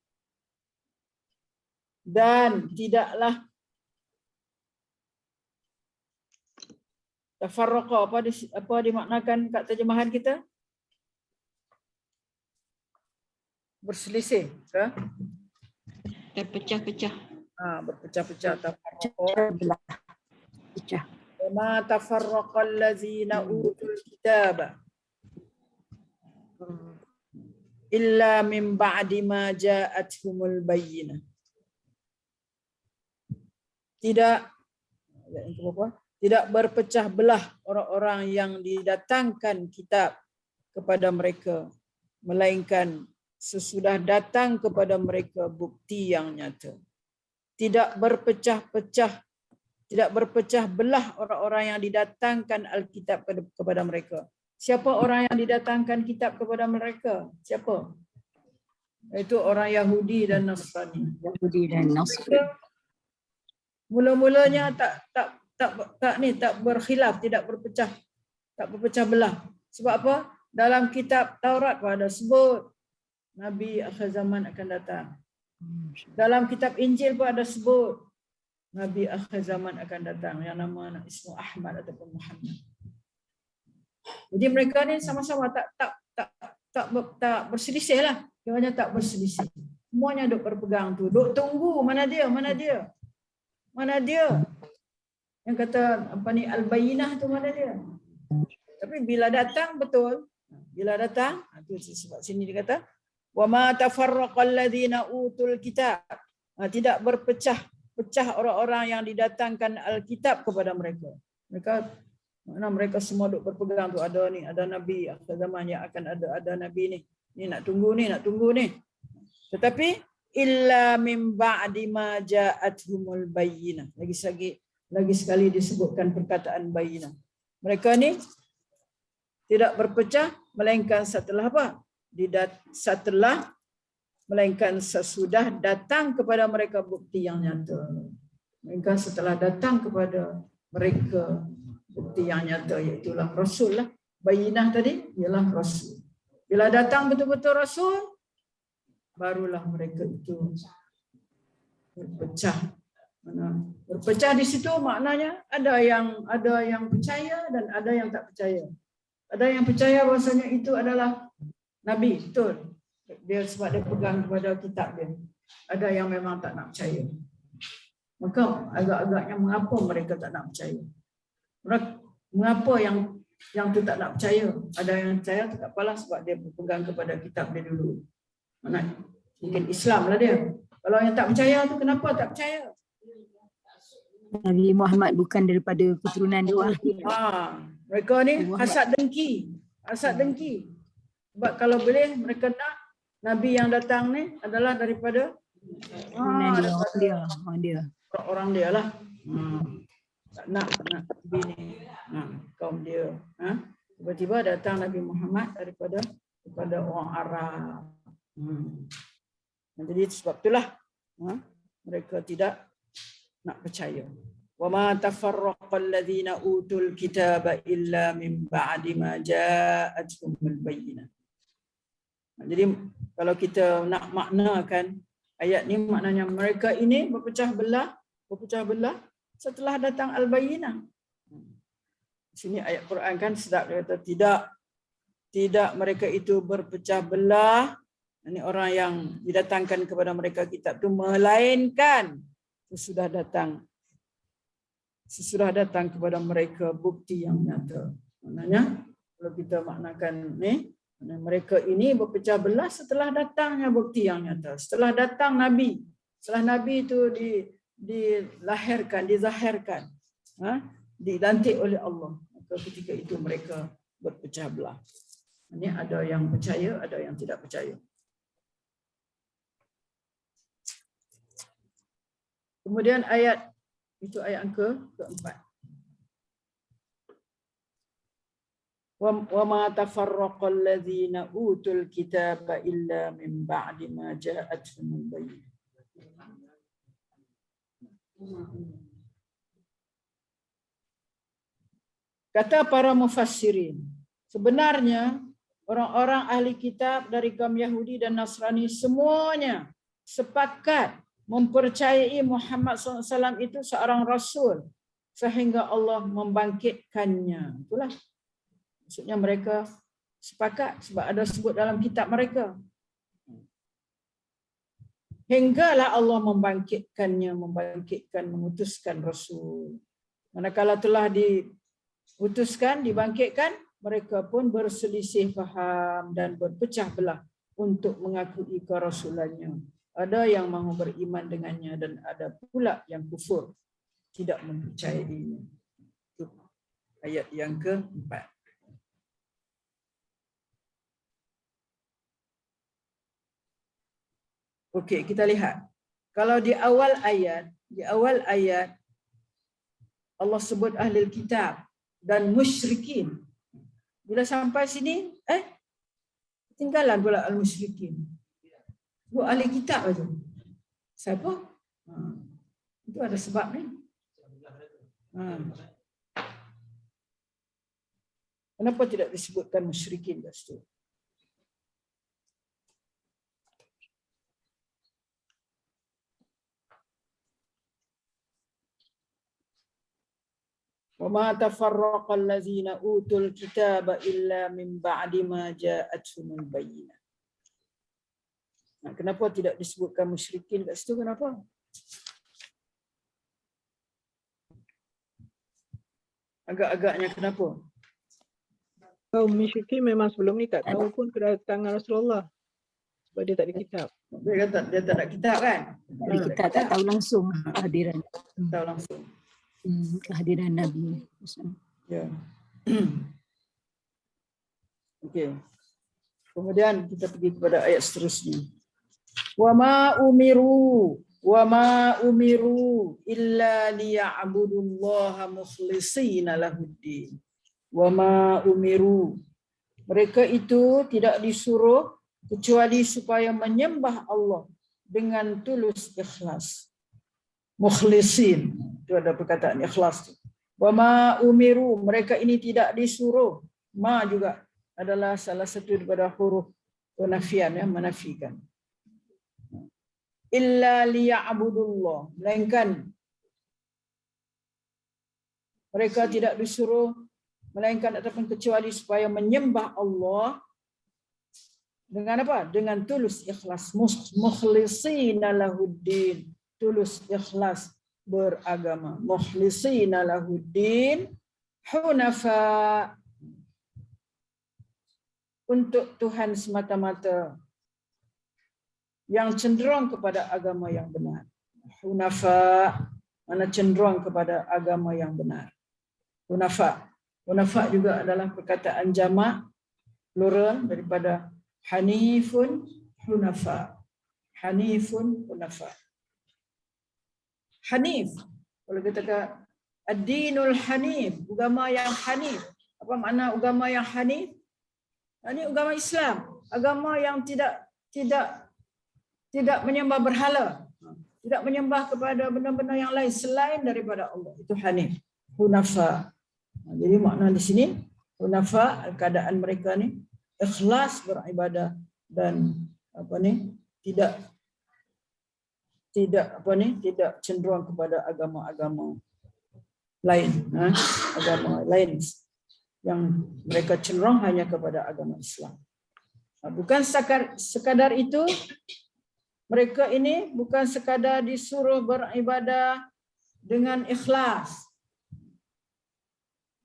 Dan tidaklah tafarraqa, apa dimaknakan kat terjemahan kita? Berselisih ke? Terpecah-pecah. Berpecah-pecah, tafarraqa. Pecah. Ma tafarraqal ladzina utul kitaba illa min ba'di ma ja'atuhumul bayyinah. Tidak berpecah belah orang-orang yang didatangkan kitab kepada mereka, melainkan sesudah datang kepada mereka bukti yang nyata. Tidak berpecah belah orang-orang yang didatangkan Alkitab kepada mereka. Siapa orang yang didatangkan kitab kepada mereka? Siapa? Itu orang Yahudi dan Nasrani. Mula-mulanya tak berkhilaf, tak berpecah belah. Sebab apa? Dalam kitab Taurat ada sebut Nabi akhir zaman akan datang. Dalam kitab Injil pun ada sebut Nabi akhir zaman akan datang yang nama Ismu Ahmad ataupun Muhammad. Jadi mereka ni sama-sama tak berselisih lah. Dia hanya tak berselisih. Semuanya duk berpegang tu, duk tunggu mana dia. Yang kata al-bayyinah tu mana dia? Tapi bila datang betul, itu sebab sini dia kata wa ma tafarraqal ladzina utul kitab. Tidak berpecah orang-orang yang didatangkan Alkitab kepada mereka. Mereka semua duk berpegang tu, ada nabi akhir zaman yang akan ada nabi ni. Ni nak tunggu ni. Tetapi illa min ba'di ma ja'atuhumul bayyinah. Lagi sekali disebutkan perkataan bayyinah. Mereka ni tidak berpecah melainkan setelah apa? Melainkan sesudah datang kepada mereka bukti yang nyata. Melainkan setelah datang kepada mereka bukti yang nyata, iaitulah Rasul lah. Bayyinah tadi ialah Rasul. Bila datang betul-betul Rasul, barulah mereka itu berpecah. Berpecah di situ maknanya ada yang percaya dan ada yang tak percaya. Ada yang percaya bahasanya itu adalah Nabi, betul. Dia sebab dia pegang kepada kitab dia. ada yang memang tak nak percaya. Maka agak-agaknya mengapa mereka tak nak percaya? Mengapa yang tu tak nak percaya? Ada yang percaya tu tak apalah sebab dia berpegang kepada kitab dia dulu. Mungkin Islam lah dia. Kalau yang tak percaya tu kenapa tak percaya? Nabi Muhammad bukan daripada keturunan dia orang. Mereka ni hasad dengki. Hasad dengki. Sebab kalau boleh mereka nak Nabi yang datang ni adalah daripada orang dia lah. Tak nak Nabi ni. Kaum dia. Tiba-tiba datang Nabi Muhammad daripada orang Arab. Jadi sebab itulah mereka tidak nak percaya. Wa ma tafarraqal ladzina utul kitaba illa min ba'di ma ja'atuhumul bayyinah. Jadi kalau kita nak maknakan ayat ni, maknanya mereka ini berpecah belah setelah datang al-bayyinah. Sini ayat Quran kan sedap, dia kata tidak mereka itu berpecah belah. Ini orang yang didatangkan kepada mereka kitab itu melainkan sesudah datang kepada mereka bukti yang nyata. Maknanya kalau kita maknakan ni, mereka ini berpecah belah setelah datangnya bukti yang nyata. Setelah datang Nabi, setelah Nabi itu dilahirkan, dizahirkan, dilantik oleh Allah, maka ketika itu mereka berpecah belah. Ini ada yang percaya, ada yang tidak percaya. Kemudian ayat itu ayat keempat. Wa ma tafarraqal ladzina utul kitaba illa min ba'di ma ja'atuhumul bayyinah. Kata para mufassirin, sebenarnya orang-orang ahli kitab dari kaum Yahudi dan Nasrani semuanya sepakat mempercayai Muhammad SAW itu seorang rasul sehingga Allah membangkitkannya. Itulah maksudnya mereka sepakat sebab ada sebut dalam kitab mereka. Hinggalah Allah membangkitkannya, mengutuskan rasul. Manakala telah diutuskan, dibangkitkan, mereka pun berselisih faham dan berpecah belah untuk mengakui kerasulannya. Ada yang mahu beriman dengannya dan ada pula yang kufur, tidak mempercayainya. Itu ayat yang keempat. Okey, kita lihat. Kalau di awal ayat Allah sebut ahli kitab dan musyrikin. Bila sampai sini, tinggalan pula al-musyrikin. Buat ahli kitab aja. Siapa? Itu ada sebab ni. Kenapa tidak disebutkan musyrikin kat situ? Wa ma tafarraqal ladzina utul kitaba illa min ba'di ma ja'atuhumul bayyinah. Kenapa tidak disebutkan musyrikin kat situ? Kenapa? Agak-agaknya kenapa? Kaum musyrikin memang sebelum ni tak tahu pun kedatangan Rasulullah. Sebab dia tak ada kitab. Dia kata dia tak ada kitab kan? Kita tak tahu langsung kehadiran. Tahu langsung. Kehadiran Nabi. Ya. Okey. Kemudian kita pergi kepada ayat seterusnya. Wa ma umiru illa liya'budullaha mukhlishina lahuddin. Wa ma umiru. Mereka itu tidak disuruh kecuali supaya menyembah Allah dengan tulus ikhlas. Mukhlisin. Itu ada perkataan ikhlas. Wa ma umiru. Mereka ini tidak disuruh. Ma juga adalah salah satu daripada huruf penafian, menafikan. Illa liya'budullah, melainkan mereka tidak disuruh melainkan ataupun kecuali supaya menyembah Allah Dengan apa? Dengan tulus ikhlas, mukhlisina lahuddin, tulus ikhlas beragama, mukhlisina lahuddin, hunafa, untuk Tuhan semata-mata, yang cenderung kepada agama yang benar. Hunafa, mana cenderung kepada agama yang benar. Hunafa. Hunafa juga adalah perkataan jamak plural daripada hanifun, hunafa. Hanifun, hunafa. Hanif, kalau kita kata ad-dinul hanif, agama yang hanif. Apa makna agama yang hanif? Ini agama Islam, agama yang tidak menyembah berhala, tidak menyembah kepada benda-benda yang lain selain daripada Allah. Itu hanif, hunafa. Jadi makna di sini hunafa, keadaan mereka ni ikhlas beribadah dan tidak cenderung kepada agama-agama lain, agama lain yang mereka cenderung hanya kepada agama Islam. Bukan sekadar itu, mereka ini bukan sekadar disuruh beribadah dengan ikhlas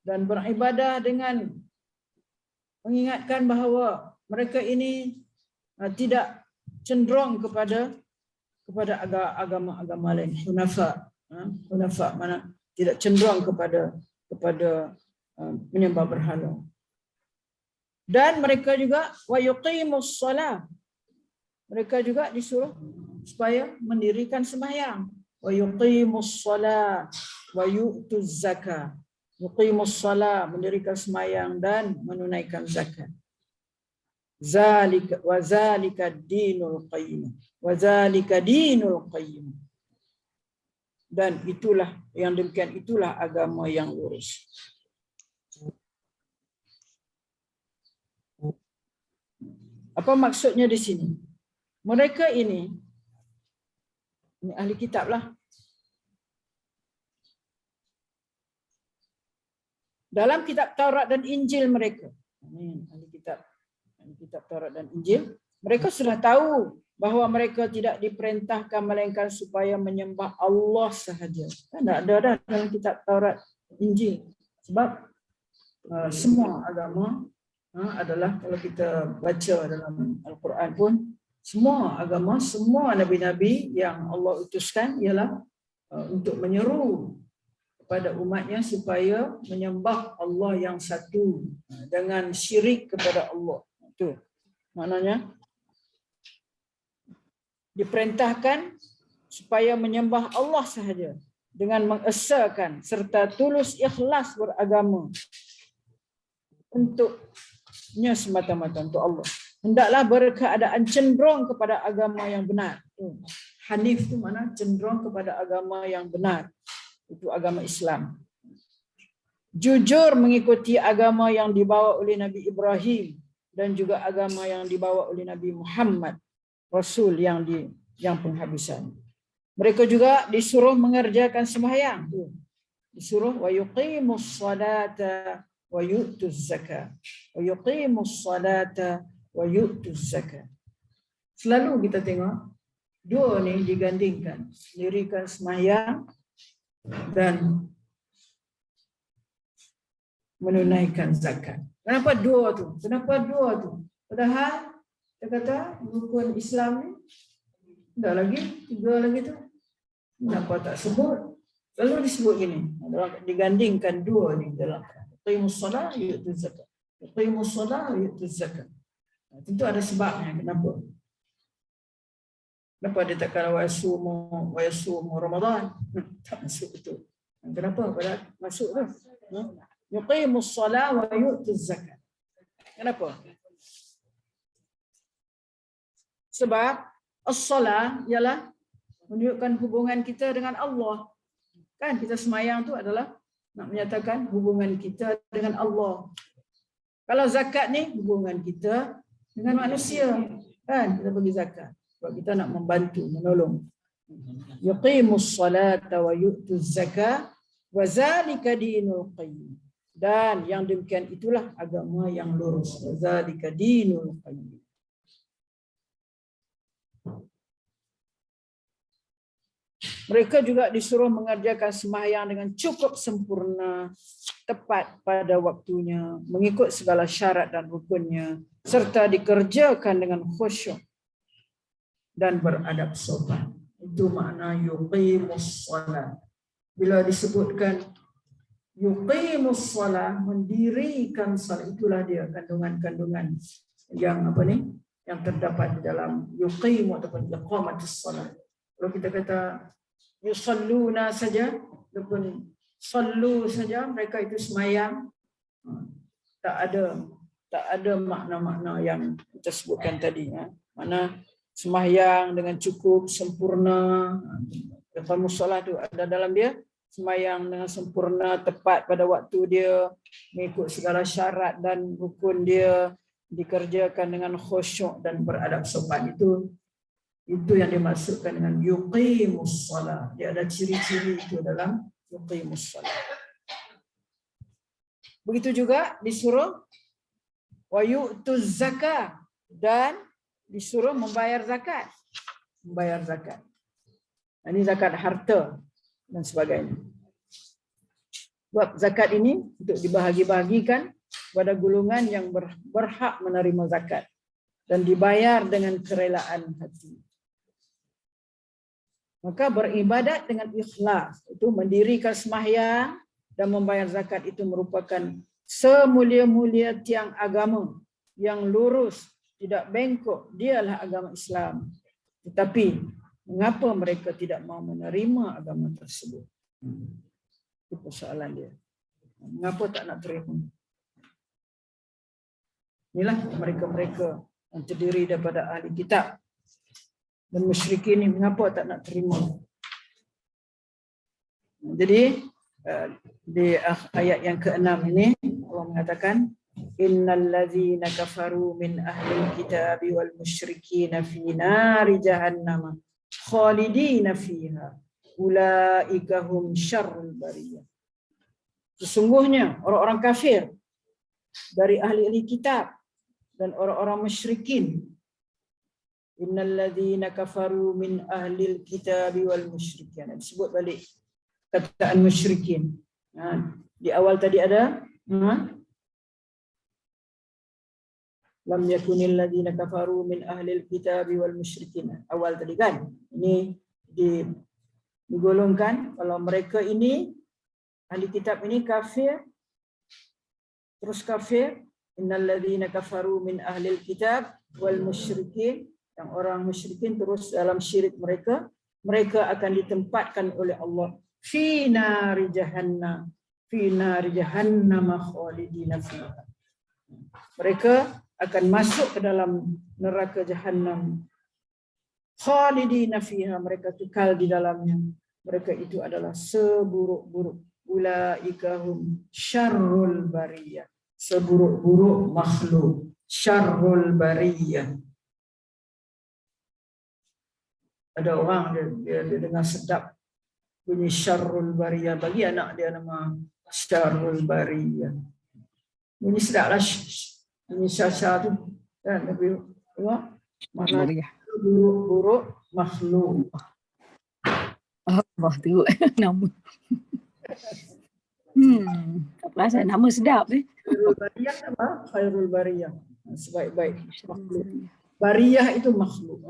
dan beribadah dengan mengingatkan bahawa mereka ini tidak cenderung kepada agama-agama lain. Hunafa mana tidak cenderung kepada menyembah berhala. Dan mereka juga wa yuqimus shalah. Mereka juga disuruh supaya mendirikan sembahyang. Wa yuqimus shalah wa yu'tuz zakah. Yuqimus shalah, mendirikan sembahyang dan menunaikan zakat. Zalika wa zalika dinul qayyim. Wa zalika dinul qayyim. Dan itulah yang demikian, itulah agama yang lurus. Apa maksudnya di sini? Mereka ini ahli kitab lah. Dalam kitab Taurat dan Injil mereka, ini ahli kitab Taurat dan Injil, mereka sudah tahu bahawa mereka tidak diperintahkan melainkan supaya menyembah Allah sahaja. Tidak ada dah dalam kitab Taurat Injil. Sebab semua agama adalah, kalau kita baca dalam Al-Quran pun, semua agama, semua nabi-nabi yang Allah utuskan ialah untuk menyeru kepada umatnya supaya menyembah Allah yang satu dengan syirik kepada Allah. Itu maknanya diperintahkan supaya menyembah Allah sahaja dengan mengesakan serta tulus ikhlas beragama untuknya semata-mata, untuk Allah. Hendaklah berkeadaan cenderung kepada agama yang benar. Hanif itu mana? Cenderung kepada agama yang benar. Itu agama Islam. Jujur mengikuti agama yang dibawa oleh Nabi Ibrahim dan juga agama yang dibawa oleh Nabi Muhammad, Rasul yang penghabisan. Mereka juga disuruh mengerjakan sembahyang. Disuruh wa yuqimus salata wa yu'tuz zakah. Wa yuqimus salata wa yu'tuz zakah. Selalu kita tengok dua ni digandingkan, dirikan sembahyang dan menunaikan zakat. Kenapa dua tu? Padahal kita kata rukun Islam ni dah lagi 3 lagi tu. Kenapa tak sebut? Lalu disebut gini, digandingkan dua ni dalam qimus solah yu'tuz zakat. Qimus solah yu'tuz zakat. Tentu ada sebabnya kenapa. Kenapa dia tak kata wa yasumu Ramadan? Tak masuk itu. Kenapa? Pada masuk tu. Yuqimus solah wa yu'tuz zakat. Kenapa? Sebab as-salah ialah menunjukkan hubungan kita dengan Allah. Kan kita semayang tu adalah nak menyatakan hubungan kita dengan Allah. Kalau zakat ni hubungan kita dengan manusia. Kan kita bagi zakat sebab kita nak membantu, menolong. Yuqimus salata wa yu'tuz zakah wa zalika dinul qayyim. Dan yang demikian itulah agama yang lurus. Wa zalika dinul qayyim. Mereka juga disuruh mengerjakan sembahyang dengan cukup sempurna, tepat pada waktunya, mengikut segala syarat dan rukunnya, serta dikerjakan dengan khusyuk dan beradab sopan. Itu makna yuqimus shalah. Bila disebutkan yuqimus shalah, mendirikan salat, itulah dia kandungan-kandungan yang apa ni? Yang terdapat di dalam yuqimu ataupun iqamatus shalah. Kalau kita kata yusalluna saja, ataupun sallu saja, mereka itu semayang, tak ada makna-makna yang kita sebutkan tadi. Mana semayang dengan cukup sempurna. Iqamus shalah itu ada dalam dia semayang dengan sempurna, tepat pada waktu dia, mengikut segala syarat dan rukun dia, dikerjakan dengan khusyuk dan beradab sopan. Itu yang dimaksudkan dengan yuqimus shalah. Dia ada ciri-ciri itu dalam yuqimus shalah. Begitu juga disuruh wa yu'tuz zakah, dan disuruh membayar zakat. Membayar zakat. Ini zakat harta dan sebagainya. Sebab zakat ini untuk dibahagi-bahagikan pada golongan yang berhak menerima zakat dan dibayar dengan kerelaan hati. Maka beribadat dengan ikhlas, itu mendirikan sembahyang dan membayar zakat, itu merupakan semulia-mulia tiang agama yang lurus, tidak bengkok. Dialah agama Islam. Tetapi mengapa mereka tidak mau menerima agama tersebut? Itu persoalan dia. Mengapa tak nak terima? Inilah mereka-mereka yang terdiri daripada ahli kitab dan musyrikin ini, mengapa tak nak terima? Jadi di ayat yang ke-6 ini Allah mengatakan innal ladzina kafaru min ahlil kitabi wal musyrikin fi nari jahannam khalidina fiha ulaika hum syarrul bariyah. Sesungguhnya orang-orang kafir dari ahli kitab dan orang-orang musyrikin, innal ladzina kafaru min ahlil kitabi wal musyrikin. Disebut balik kataan musyrikin. Di awal tadi ada lam yakunil ladzina kafaru min ahlil kitabi wal musyrikin. Awal tadi kan. Ini digolongkan kalau mereka ini ahli kitab ini kafir, terus kafir, innal ladzina kafaru min ahlil kitab wal musyrikin, yang orang musyrikin terus dalam syirik mereka akan ditempatkan oleh Allah fi nari jahannam khalidina fiha. Mereka akan masuk ke dalam neraka jahannam khalidina fiha, mereka kekal di dalamnya. Mereka itu adalah seburuk-buruk, ulaika hum syarrul bariyah, seburuk-buruk makhluk, syarrul bariyah. Ada orang dia dengar sedap bunyi syarrul bariyah, bagi anak dia nama syarrul bariyah. Bunyi sedaplah bunyi syasha tu kan, tapi tengok mana buruk-buruk makhluk. Allah tu nama. Tak perasan nama sedap Khairul bariyah apa? Khairul bariyah. Sebaik-baik makhluk. Bariyah itu makhluk.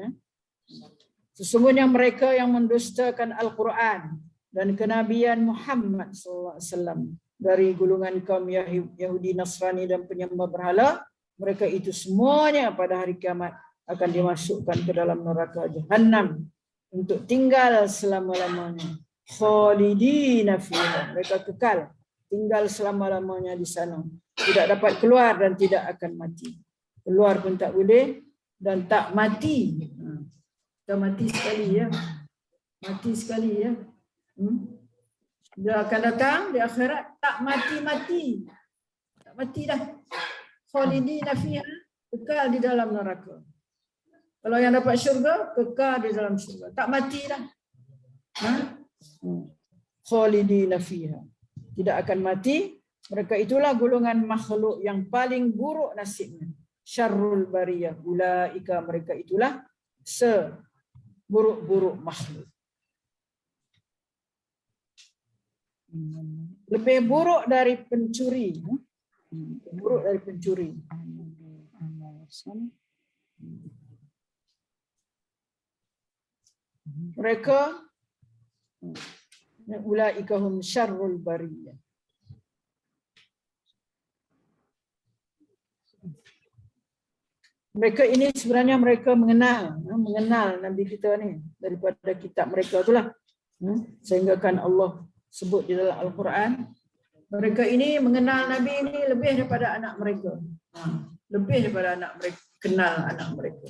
Sesungguhnya mereka yang mendustakan Al-Quran dan kenabian Muhammad SAW dari golongan kaum Yahudi, Nasrani dan penyembah berhala, mereka itu semuanya pada hari kiamat akan dimasukkan ke dalam neraka Jahannam untuk tinggal selama-lamanya. Khalidina fiha, mereka kekal tinggal selama-lamanya di sana, tidak dapat keluar dan tidak akan mati. Keluar pun tak boleh dan tak mati. Kita mati sekali ya. Mati sekali ya. Dia akan datang di akhirat tak mati-mati. Tak mati dah. Khalidina fiha, kekal di dalam neraka. Kalau yang dapat syurga, kekal di dalam syurga. Tak mati dah. Khalidina fiha, tidak akan mati. Mereka itulah golongan makhluk yang paling buruk nasibnya. Syarrul bariyah, ulaika, mereka itulah seburuk-buruk makhluk. Lebih buruk dari pencuri. Buruk dari pencuri. Mereka ulaika hum syarrul bariyah. Mereka ini sebenarnya mereka mengenal Nabi kita ni daripada kitab mereka itulah. Sehingga kan Allah sebut di dalam Al-Quran, mereka ini mengenal Nabi ini lebih daripada anak mereka. Lebih daripada anak mereka, kenal anak mereka.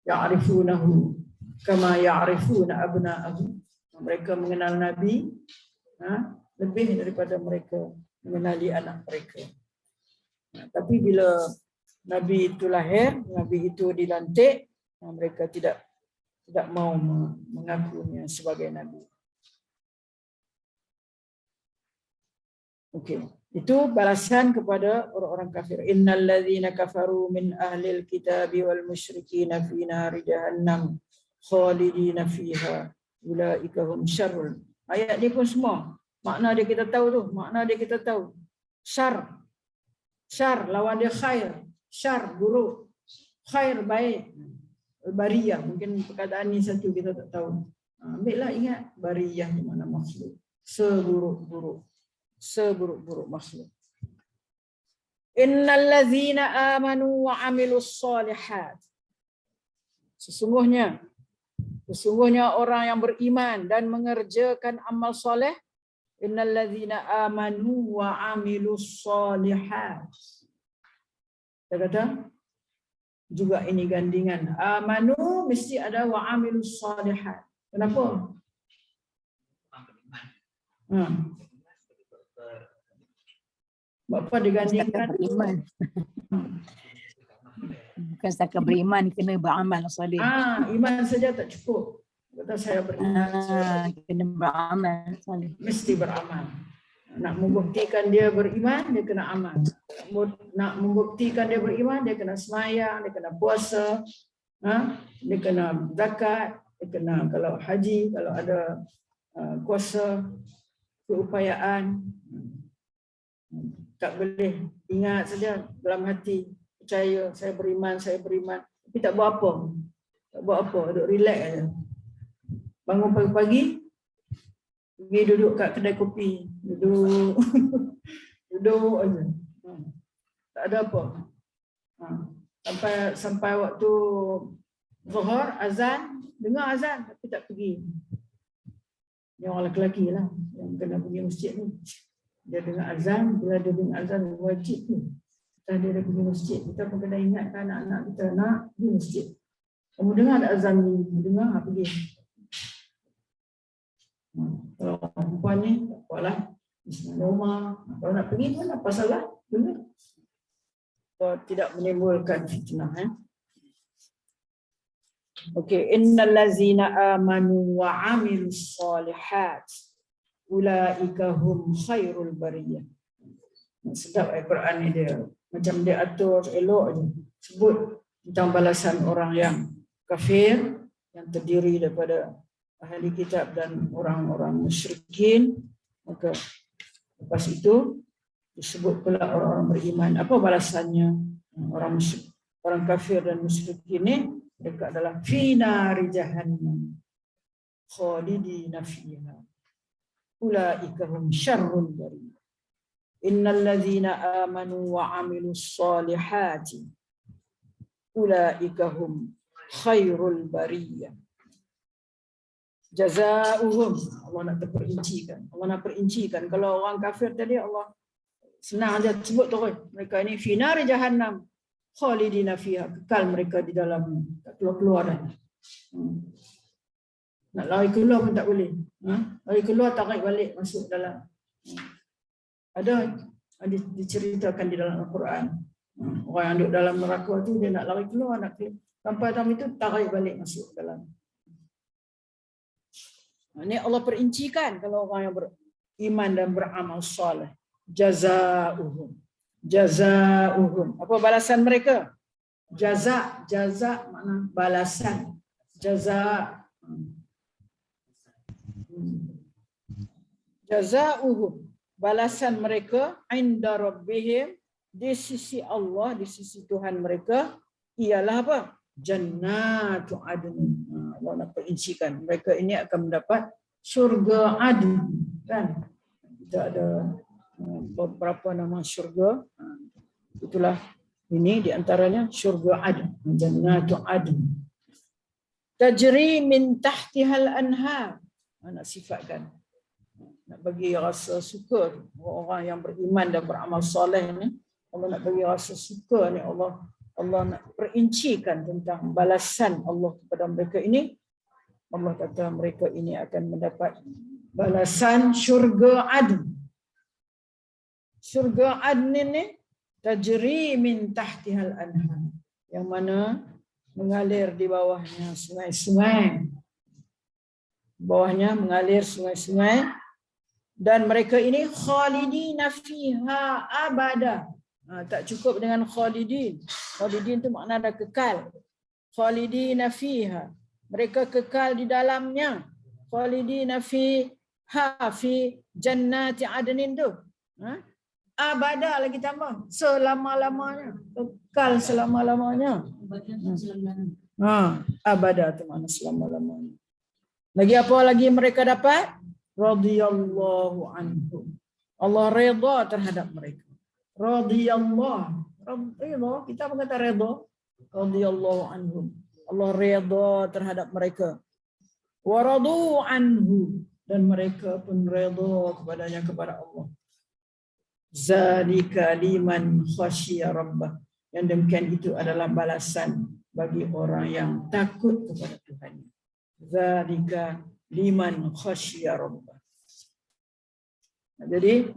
Ya'rifunahu kama ya'rifuna abna'ahum. Mereka mengenal Nabi lebih daripada mereka mengenali anak mereka. Tapi bila Nabi itu lahir, Nabi itu dilantik, mereka tidak mau mengakunya sebagai Nabi. Okey, itu balasan kepada orang-orang kafir. Innal ladzina kafaru min ahlil kitabi wal musyrikin fi nari jahannam khalidina fiha ulaika hum syarrul. Ayat ni pun semua makna dia kita tahu tu, makna dia kita tahu. Syar lawan dia khair. Syar buruk, khair baik. Bariyah, mungkin perkataan ni satu kita tak tahu. Ambillah ingat, bariyah di mana makhluk. Seburuk-buruk makhluk. Innal ladzina amanu wa amilus solihat. Sesungguhnya orang yang beriman dan mengerjakan amal soleh. Innal ladzina amanu wa amilus solihat. Dia kata juga ini gandingan. Amanu mesti ada wa amilus solihat. Kenapa? Bapa digandingkan beriman. Bukan setakat beriman, kena beramal soleh. Iman saja tak cukup. Kata saya beriman, kena beramal soleh. mesti beramal. Nak membuktikan dia beriman, dia kena amal. Nak membuktikan dia beriman, dia kena sembahyang, dia kena puasa, dia kena zakat, dia kena kalau haji, kalau ada kuasa, keupayaan. Tak boleh ingat saja dalam hati, percaya saya beriman, tapi tak buat apa, duduk relax aja. Bangun pagi-pagi, pergi duduk kat kedai kopi, duduk aja. Tak ada apa. Sampai waktu zuhur, azan, dengar azan tapi tak pergi. Yang orang lelaki lah yang kena pergi masjid ni. Dia dengar azan, bila dia dengar azan wajib ni. Kita dia pergi masjid, kita pun kena ingatkan anak-anak kita nak pergi masjid. Kamu dengar ada azan ni, dengar pergi. Kalau perempuan ni, tak apalah. Bismillah rumah. Kalau nak pergi pun apa salah? Benar. Kalau tidak menimbulkan fitnah. Okey, innal ladzina amanu wa amilus solihat ulaika hum khairul bariyah. Sedap Al-Quran ni dia. Macam dia atur elok je. Sebut tentang balasan orang yang kafir, yang terdiri daripada ahli kitab dan orang-orang musyrikin. Maka lepas itu disebut pula orang-orang beriman. Apa balasannya? Orang kafir dan musyrikin ni mereka adalah fi nari jahannam khalidina fiha ulaika hum syarrul bariyah. Innal ladzina amanu wa amilus solihati ulaika hum khairul bariyah. Jazaa'uhum, Allah nak perincikan. Kalau orang kafir tadi Allah senang aja sebut terus. Mereka ini fi nari jahannam khalidina fiha, kekal mereka di dalam, tak keluar dah. Nak lari keluar pun tak boleh. Lari keluar tarik balik masuk dalam. Ada diceritakan di dalam Al-Quran. Orang yang duduk dalam neraka tu dia nak lari keluar, sampai dalam itu tarik balik masuk dalam. Ini Allah perincikan kalau orang yang beriman dan beramal soleh. Jazaa'uhum. Apa balasan mereka? Jaza makna balasan. Jazaohum, balasan mereka inda rabbihim, di sisi Allah, di sisi Tuhan mereka ialah apa? Jannatu adn. Allah nak perincikan mereka ini akan mendapat syurga adn, kan? Kita ada beberapa nama syurga. Itulah ini di antaranya syurga adn, Jannatu adn. Tajri min tahtihal anhar. Nak sifatkan, nak bagi rasa suka orang yang beriman dan beramal soleh ni, Allah nak bagi rasa suka ni, Allah nak perincikan tentang balasan Allah kepada mereka ini. Allah kata mereka ini akan mendapat balasan syurga adn. Syurga adn ini tajri min tahtihal anhar, yang mana mengalir di bawahnya sungai-sungai. Bawahnya mengalir sungai-sungai, dan mereka ini khalidina fiha abada. Tak cukup dengan khalidin. Khalidin itu makna ada kekal. Khalidina fiha, mereka kekal di dalamnya. Khalidina fiha, fi jannati adnin tu. Abada lagi tambah, selama-lamanya. Kekal selama-lamanya. Abada itu makna selama-lamanya. Lagi apa lagi mereka dapat? Radhiyallahu anhum. Allah redha terhadap mereka. Radhiyallahu. Redha, kita berkata redha. Radhiyallahu anhum. Allah redha terhadap mereka. Wa radu anhu, dan mereka pun redha kepadanya, kepada Allah. Zalika liman khasyiya rabbah. Yang demikian itu adalah balasan bagi orang yang takut kepada Tuhan. Zalika liman khasyiya rabbah. Jadi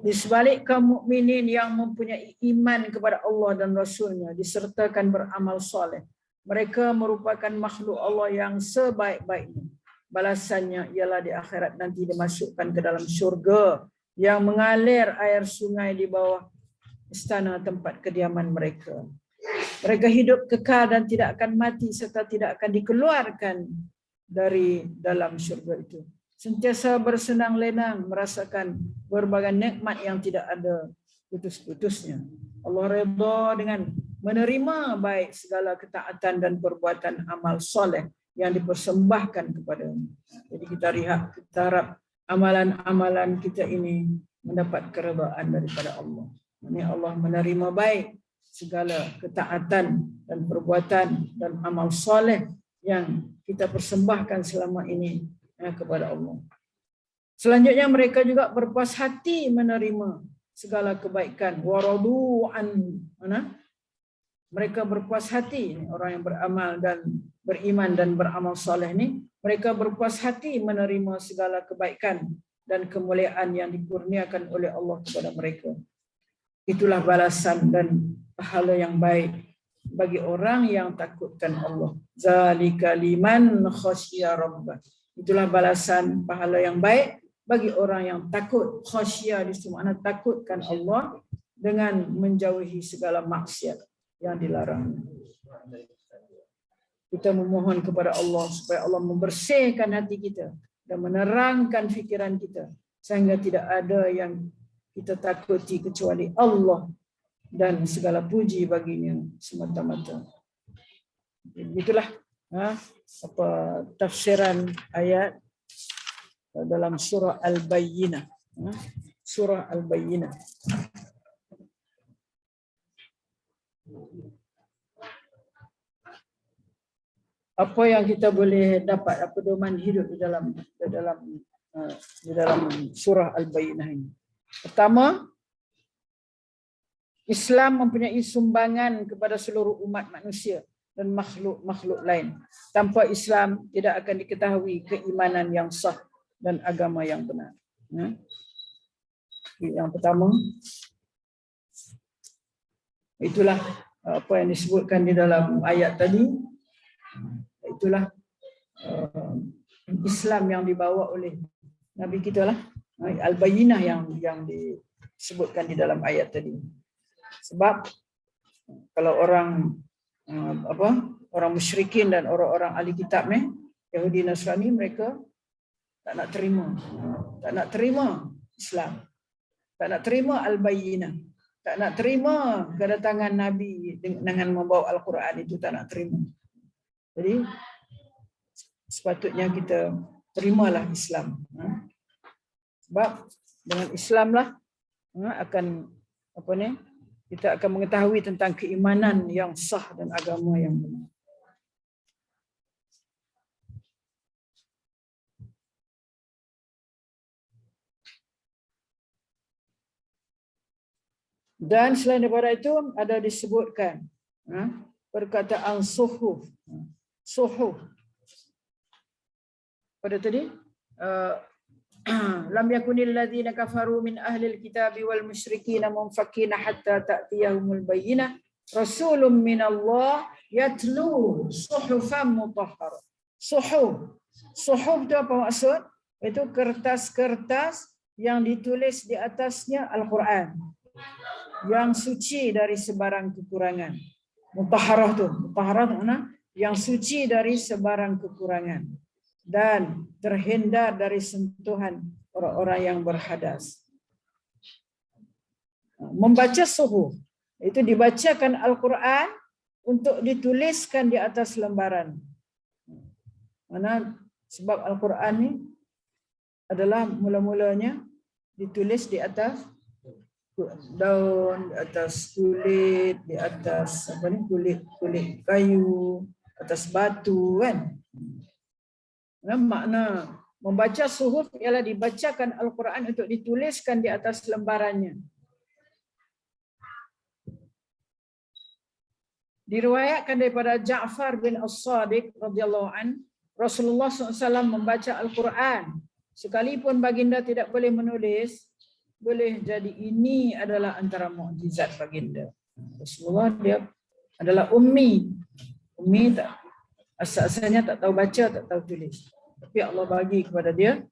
di sebalik kaum mukminin yang mempunyai iman kepada Allah dan Rasulnya disertakan beramal soleh, mereka merupakan makhluk Allah yang sebaik-baiknya. Balasannya ialah di akhirat nanti dimasukkan ke dalam syurga yang mengalir air sungai di bawah istana tempat kediaman mereka. Mereka hidup kekal dan tidak akan mati serta tidak akan dikeluarkan dari dalam syurga itu. Sentiasa bersenang lenang merasakan berbagai nikmat yang tidak ada putus-putusnya. Allah redha dengan menerima baik segala ketaatan dan perbuatan amal soleh yang dipersembahkan kepadanya. Jadi kita harap amalan-amalan kita ini mendapat keredaan daripada Allah. Ini Allah menerima baik segala ketaatan dan perbuatan dan amal soleh yang kita persembahkan selama ini kepada Allah. Selanjutnya mereka juga berpuas hati menerima segala kebaikan. Waradu an, mereka berpuas hati, orang yang beramal dan beriman dan beramal soleh ni, mereka berpuas hati menerima segala kebaikan dan kemuliaan yang dikurniakan oleh Allah kepada mereka. Itulah balasan dan pahala yang baik bagi orang yang takutkan Allah. Zalika liman khasyiya rabbah. Itulah balasan pahala yang baik bagi orang yang takut. Khasyia di situ makna takutkan Allah dengan menjauhi segala maksiat yang dilarang. Kita memohon kepada Allah supaya Allah membersihkan hati kita dan menerangkan fikiran kita sehingga tidak ada yang kita takuti kecuali Allah dan segala puji baginya semata-mata. Itulah tafsiran ayat dalam surah Al-Bayyinah. Surah Al-Bayyinah. Apa yang kita boleh dapat, apa doman hidup di dalam surah Al-Bayyinah ini? Pertama, Islam mempunyai sumbangan kepada seluruh umat manusia dan makhluk-makhluk lain. Tanpa Islam tidak akan diketahui keimanan yang sah dan agama yang benar. Yang pertama, itulah apa yang disebutkan di dalam ayat tadi. Itulah Islam yang dibawa oleh Nabi kita lah, Al-Bayyinah yang disebutkan di dalam ayat tadi. Sebab kalau orang orang musyrikin dan orang-orang ahli kitab Yahudi Nasrani, mereka Tak nak terima. Tak nak terima Islam. Tak nak terima Al-Bayyinah. Tak nak terima kedatangan Nabi dengan membawa Al-Quran itu, tak nak terima. Jadi sepatutnya kita terimalah Islam. Sebab dengan Islamlah akan kita akan mengetahui tentang keimanan yang sah dan agama yang benar. Dan selain daripada itu ada disebutkan perkataan suhuf. Suhuf. Pada tadi lam yakunil ladzina kafaru min ahlil kitabi wal musyrikin munfakina hatta ta'tiyahumul bayyinah rasulun minallah yatlu suhufan mutahharah. Suhuf. Suhuf itu apa maksud? Itu kertas-kertas yang ditulis di atasnya Al-Quran, yang suci dari sebarang kekurangan. Mutahharah tu, mutahharah makna yang suci dari sebarang kekurangan dan terhindar dari sentuhan orang-orang yang berhadas. Membaca suhuf itu dibacakan Al-Quran untuk dituliskan di atas lembaran. Mana sebab Al-Quran ni adalah mula-mulanya ditulis di atas daun, di atas kulit, di atas kulit kayu, atas batu kan. Makna membaca suhuf ialah dibacakan Al-Quran untuk dituliskan di atas lembarannya. Diriwayatkan daripada Ja'far bin As-Sadiq radhiyallahu an, Rasulullah SAW membaca Al-Quran sekalipun baginda tidak boleh menulis. Boleh jadi ini adalah antara mukjizat baginda. Rasulullah dia adalah ummi. Ummi tak, asal-asalnya tak tahu baca, tak tahu tulis. Tapi Allah bagi kepada dia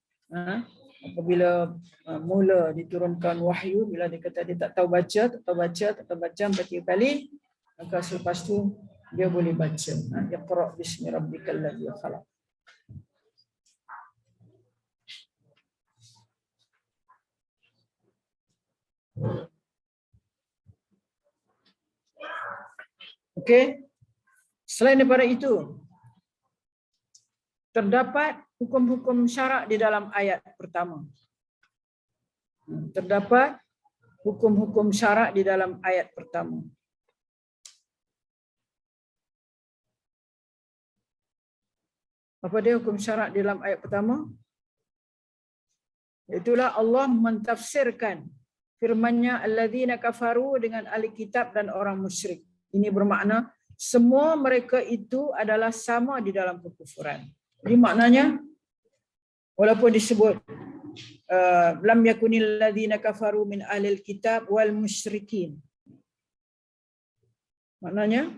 apabila mula diturunkan wahyu, bila dia kata dia tak tahu baca 4 kali, maka selepas tu dia boleh baca. Iqra bismi rabbikal ladzi khalaq. Okey. Selain daripada itu, terdapat hukum-hukum syarak di dalam ayat pertama. Terdapat hukum-hukum syarak di dalam ayat pertama. Apa dia hukum syarak di dalam ayat pertama? Itulah Allah mentafsirkan firman-Nya alladzina kafaru dengan ahli kitab dan orang musyrik. Ini bermakna semua mereka itu adalah sama di dalam kekufuran. Jadi maknanya walaupun disebut lam yakunil ladzina kafaru min ahlil kitab wal musyrikin. Maknanya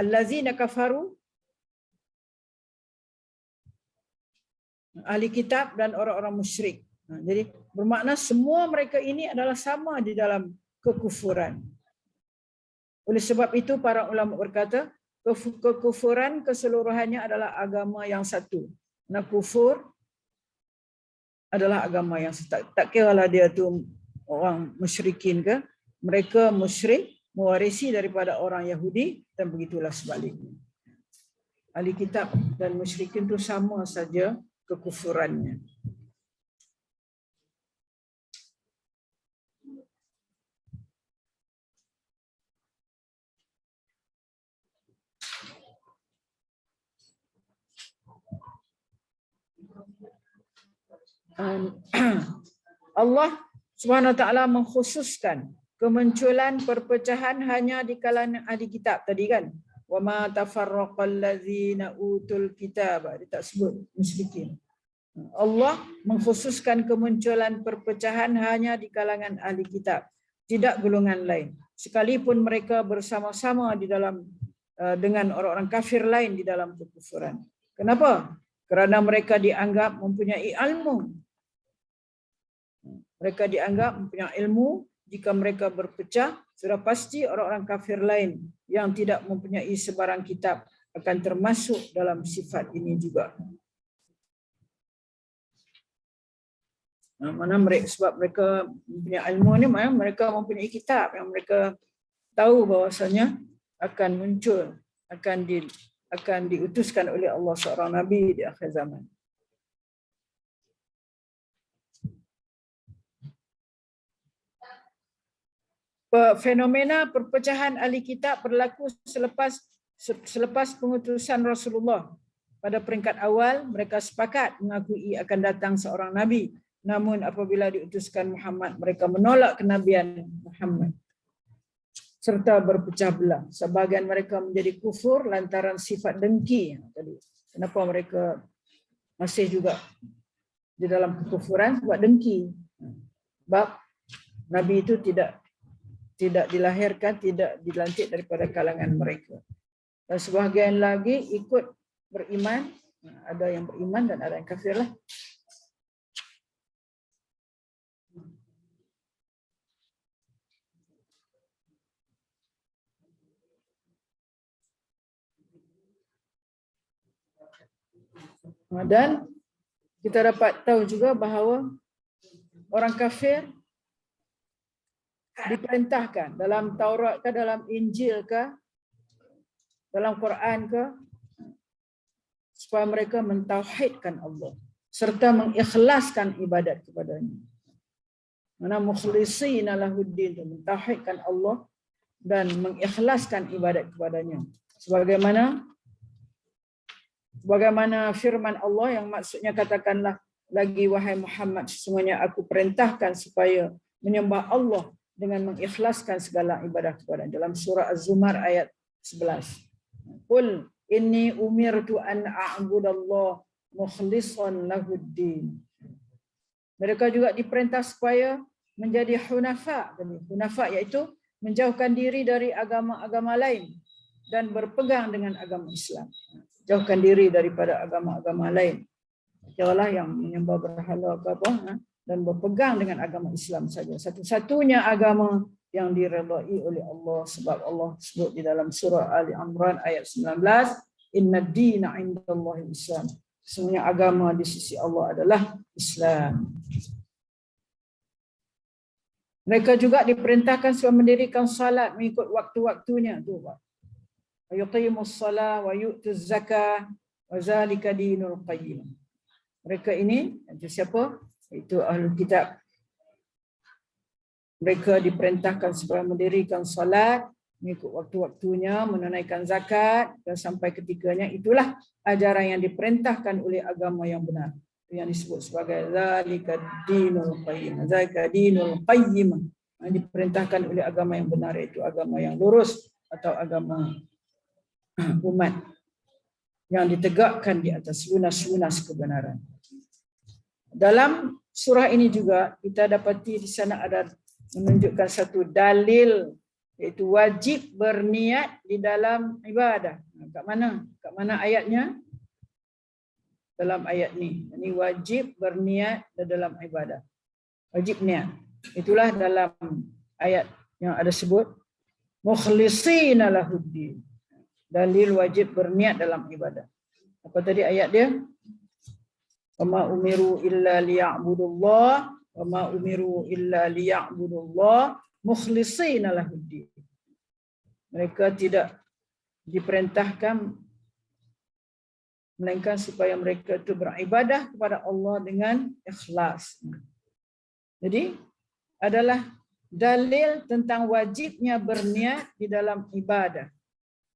alladzina kafaru ahli kitab dan orang-orang musyrik. Jadi bermakna semua mereka ini adalah sama di dalam kekufuran. Oleh sebab itu para ulama berkata kekufuran keseluruhannya adalah agama yang satu. Nah, kufur adalah agama yang satu. Tak kiralah dia tu orang musyrikin ke, mereka musyrik mewarisi daripada orang Yahudi dan begitulah sebaliknya. Ahli kitab dan musyrikin itu sama saja kekufurannya. Allah Subhanahu wa taala mengkhususkan kemunculan perpecahan hanya di kalangan ahli kitab tadi kan. Wa ma tafarraqal ladzina utul kitab, dia tak sebut musyrikin. Allah mengkhususkan kemunculan perpecahan hanya di kalangan ahli kitab, tidak golongan lain. Sekalipun mereka bersama-sama di dalam dengan orang-orang kafir lain di dalam kekufuran. Kenapa? Kerana mereka dianggap mempunyai ilmu. Mereka dianggap mempunyai ilmu. Jika mereka berpecah, sudah pasti orang-orang kafir lain yang tidak mempunyai sebarang kitab akan termasuk dalam sifat ini juga. Mana mereka, sebab mereka punya ilmu ni, mereka mempunyai kitab yang mereka tahu bahawasanya akan muncul, akan diutuskan oleh Allah seorang Nabi di akhir zaman. Fenomena perpecahan ahli kitab berlaku selepas pengutusan Rasulullah. Pada peringkat awal, mereka sepakat mengakui akan datang seorang Nabi. Namun apabila diutuskan Muhammad, mereka menolak kenabian Muhammad serta berpecah belah. Sebahagian mereka menjadi kufur lantaran sifat dengki. Kenapa mereka masih juga di dalam kekufuran? Sebab dengki. Sebab Nabi itu tidak dilahirkan, tidak dilantik daripada kalangan mereka. Dan sebahagian lagi ikut beriman, ada yang beriman dan ada yang kafir lah. Dan kita dapat tahu juga bahawa orang kafir diperintahkan dalam Taurat ke, dalam Injil ke, dalam Quran ke, supaya mereka mentauhidkan Allah serta mengikhlaskan ibadat kepadanya. Mana mukhlishina lahuddin, mentauhidkan Allah dan mengikhlaskan ibadat kepadanya. Sebagaimana firman Allah yang maksudnya, katakanlah lagi wahai Muhammad, sesungguhnya aku perintahkan supaya menyembah Allah dengan mengikhlaskan segala ibadah kepadanya. Dalam surah Az-Zumar ayat 11. Qul inni umirtu an a'budallah mukhlishan lahuddin. Mereka juga diperintah supaya menjadi hunafa. Hunafa iaitu menjauhkan diri dari agama-agama lain dan berpegang dengan agama Islam. Jauhkan diri daripada agama-agama lain. Janganlah yang menyembah berhala ke apa, dan berpegang dengan agama Islam saja. Satu-satunya agama yang diredai oleh Allah, sebab Allah sebut di dalam surah Ali Imran ayat 19, Inna ad-dina 'indallahi Islam. Sesungguhnya agama di sisi Allah adalah Islam. Mereka juga diperintahkan supaya mendirikan salat mengikut waktu-waktunya. Tu Pak. Yuqimus salat wa yu'tuz zakah wa zalika dinul qayyim. Mereka ini itu siapa? Itu ahlul kitab. Mereka diperintahkan supaya mendirikan salat mengikut waktu-waktunya, menunaikan zakat dan sampai ketikanya. Itulah ajaran yang diperintahkan oleh agama yang benar. Itu yang disebut sebagai zalika dinul qayyim. Zalika dinul qayyim. Yang diperintahkan oleh agama yang benar, iaitu agama yang lurus atau agama umat yang ditegakkan di atas lunas-lunas kebenaran. Dalam surah ini juga kita dapati di sana ada menunjukkan satu dalil, iaitu wajib berniat di dalam ibadah. Kat mana ayatnya? Dalam ayat ni. Ini wajib berniat di dalam ibadah. Wajib niat. Itulah dalam ayat yang ada sebut mukhlishina lahuddin. Dalil wajib berniat dalam ibadah. Apa tadi ayat dia? Wama umiru illa liya'budullah wama umiru illa liya'budullah mukhlishina lahuddin. Mereka tidak diperintahkan melainkan supaya mereka itu beribadah kepada Allah dengan ikhlas. Jadi adalah dalil tentang wajibnya berniat di dalam ibadah.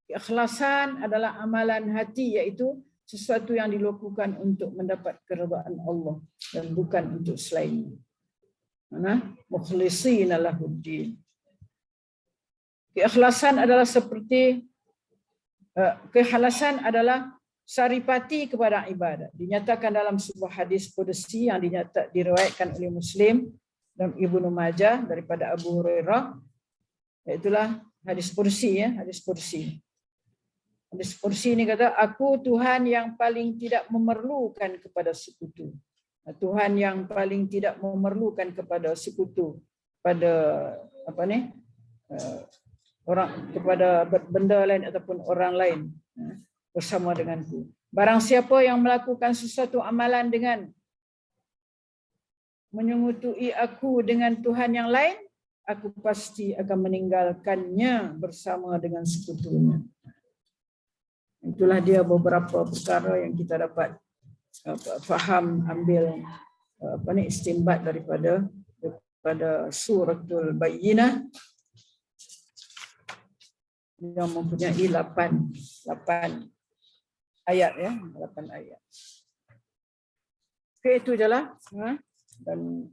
Keikhlasan adalah amalan hati, iaitu sesuatu yang dilakukan untuk mendapat keridaan Allah dan bukan untuk selainnya. Mukhlishina lahuddin. Keikhlasan adalah seperti keikhlasan adalah saripati kepada ibadah. Dinyatakan dalam sebuah hadis qudsi yang diriwayatkan oleh Muslim dan Ibnu Majah daripada Abu Hurairah. Iaitulah hadis qudsi, hadis qudsi. Hadis qudsi ini kata, aku Tuhan yang paling tidak memerlukan kepada sekutu. Tuhan yang paling tidak memerlukan kepada sekutu pada orang, kepada benda lain ataupun orang lain bersama denganku. Barang siapa yang melakukan sesuatu amalan dengan menyungutui aku dengan Tuhan yang lain, aku pasti akan meninggalkannya bersama dengan sekutunya. Itulah dia beberapa perkara yang kita dapat faham, ambil istinbat daripada suratul Bayyinah yang mempunyai 8 ayat ya, 8 ayat. Okey, itu jelah. Dan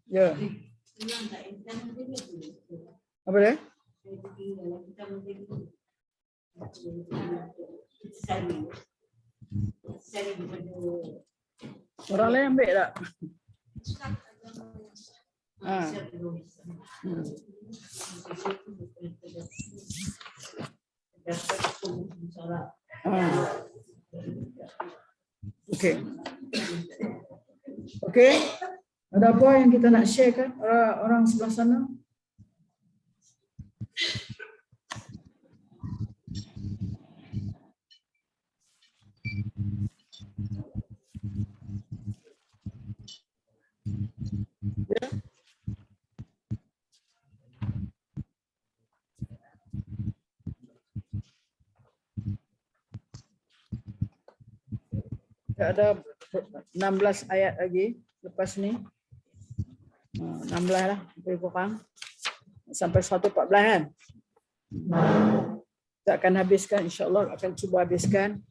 ya. Apa dia? Orang lain ambil tak? Okey. Okey. Ada apa yang kita nak share kan orang sebelah sana? Ada 16 ayat lagi lepas ni. 16 lah, lebih kurang. Sampai 114 kan. Kita akan habiskan, insyaAllah akan cuba habiskan.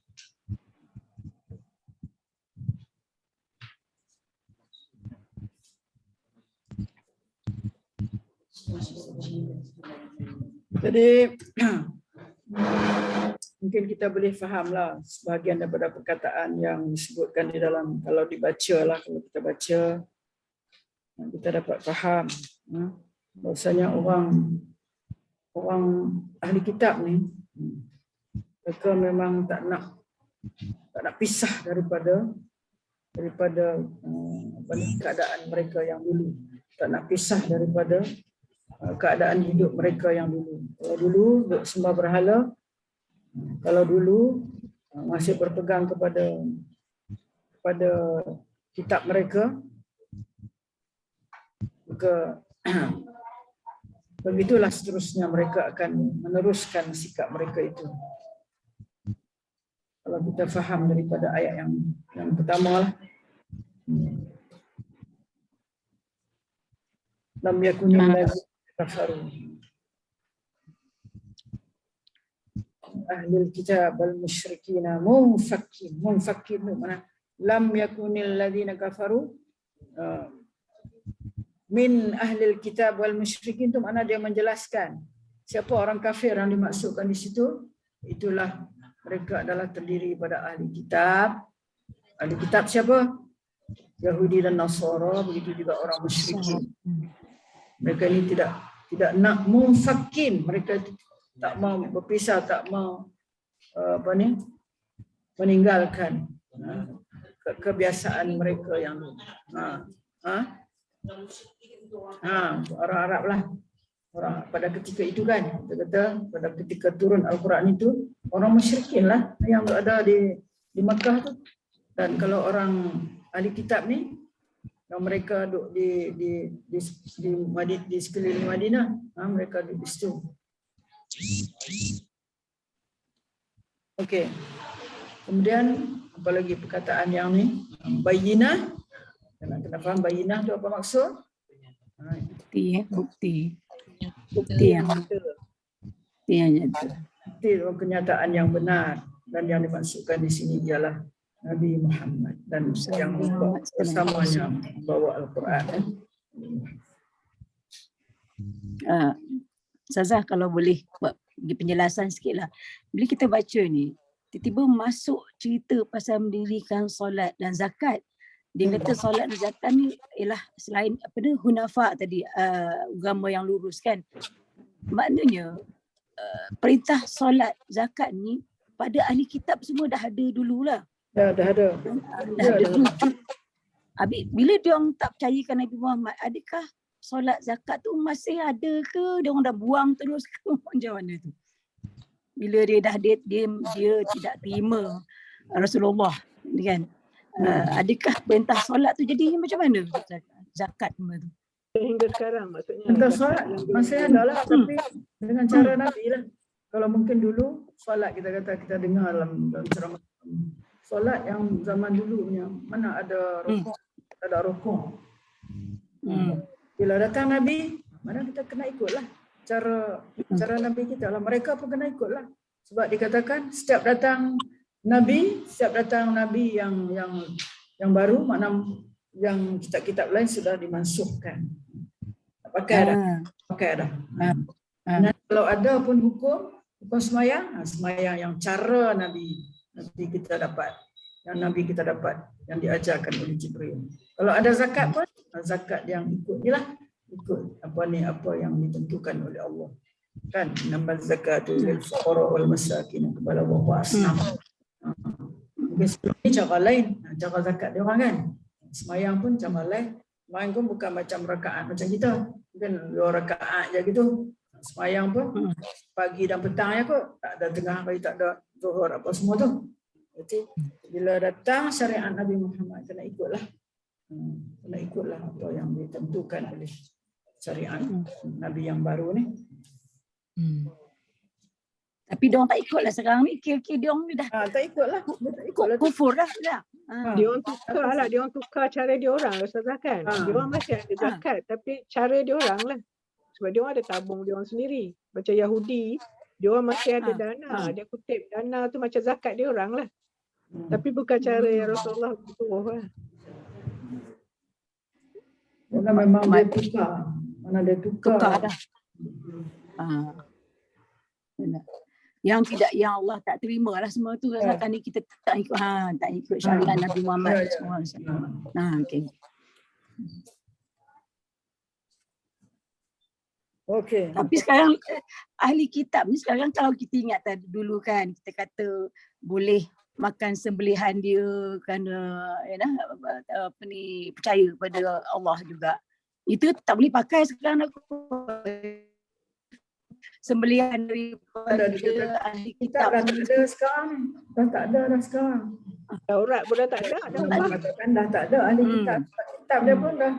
Jadi mungkin kita boleh fahamlah sebahagian daripada perkataan yang disebutkan di dalam, kalau dibaca lah, kalau kita baca kita dapat faham bahasanya orang ahli kitab ni mereka memang tak nak pisah daripada keadaan mereka yang dulu, tak nak pisah daripada keadaan hidup mereka yang dulu. Kalau dulu sembah berhala, kalau dulu masih berpegang kepada kitab mereka, maka begitulah seterusnya mereka akan meneruskan sikap mereka itu. Kalau kita faham daripada ayat yang pertama lah. Lam yakunil ladzina kafaru ahlul kitab wal musyrikin munfakin mana lam yakunil ladzina kafaru min ahlil kitab wal musyrikin, itu makna dia menjelaskan siapa orang kafir yang dimaksudkan di situ. Itulah mereka adalah terdiri pada ahli kitab. Ahli kitab siapa? Yahudi dan Nasara, begitu juga orang musyrikin. Mereka ini tidak nak munfakin, mereka tak mau berpisah, tak mau meninggalkan kebiasaan mereka yang orang Arab lah. Orang pada ketika itu kan, kita kata pada ketika turun Al-Quran itu, orang musyrikin lah yang ada di Makkah tu. Dan kalau orang ahli kitab ni, yang mereka duduk di sekeliling Madinah, mereka duduk di situ. Okey. Kemudian apa lagi perkataan yang ni? Bayyinah. Kena faham bayyinah tu apa maksud? Bukti yang nyata. Bukti kenyataan yang benar, dan yang dimaksudkan di sini ialah Nabi Muhammad dan yang bersamanya bawa Al-Quran. Ustazah, kalau boleh buat penjelasan sikitlah. Bila kita baca ni, tiba-tiba masuk cerita pasal mendirikan solat dan zakat. Dia kata solat dan zakat ni ialah selain hunafa tadi, agama yang lurus kan. Maknanya perintah solat zakat ni pada ahli kitab semua dah ada dululah. Dah ada. Bila dia orang tak percayakan Nabi Muhammad, adakah solat zakat tu masih ada ke? Dia orang dah buang terus ke? Macam mana tu? Bila dia dah dia tidak terima Rasulullah kan, Adakah perintah solat tu jadi macam mana? Zakat semua tu. Sehingga sekarang maksudnya. Perintah solat masih ada lah, tapi dengan cara Nabi lah. Kalau mungkin dulu solat kita kata kita dengar dalam ceramah. Solat yang zaman dulu punya mana ada rukuk, tak ada rukuk. Bila datang Nabi, mana kita kena ikutlah cara Nabi kita lah. Mereka pun kena ikutlah. Sebab dikatakan setiap datang Nabi yang baru, makna yang kitab-kitab lain sudah dimansuhkan. Pakai dah. Dan kalau ada pun hukum semayang yang cara Nabi kita dapat, yang diajarkan oleh Jibril. Kalau ada zakat pun, zakat yang ikut apa yang ditentukan oleh Allah. Kan nama zakatu lil fuqara wal masakin kepada bapa asnaf. Mungkin sebelum ni cara lain, cara zakat dia orang kan. Semayang pun cara lain. Semayang pun bukan macam rakaat macam kita. Mungkin 2 rakaat je gitu. Semayang pun pagi dan petang ya kot. Tak ada tengah hari, tak ada zuhur apa semua tu. Jadi bila datang syariat Nabi Muhammad kena ikutlah. Kena ikutlah apa yang ditentukan oleh syariat Nabi yang baru ni. Tapi diorang tak ikutlah sekarang ni. Kira-kira diorang ni dah Tak ikutlah. kufur dah. Dia orang tukar cara dia orang Ustazah kan. Dia orang masih ada zakat tapi cara dia orang lah. Sebab dia orang ada tabung dia orang sendiri. Macam Yahudi, dia orang masih ada dana. Dia kutip dana tu macam zakat dia orang lah. Tapi bukan cara yang Rasulullah suruh lah. Memang dia tukar. Mana dia tukar dah. Yang Allah tak terima lah semua tu. Asalkan ni kita tak ikut syariat Nabi Muhammad semua. Okey. Tapi sekarang ahli kitab ni sekarang kalau kita ingat tadi dulu kan kita kata boleh makan sembelihan dia kerana percaya pada Allah juga. Itu tak boleh pakai sekarang aku. Sembelihan daripada ahli kitab dah tak ada sekarang. Dah tak ada dah sekarang. Taurat pun dah tak ada. Dah tak ada ahli kitab. Kitab dia pun dah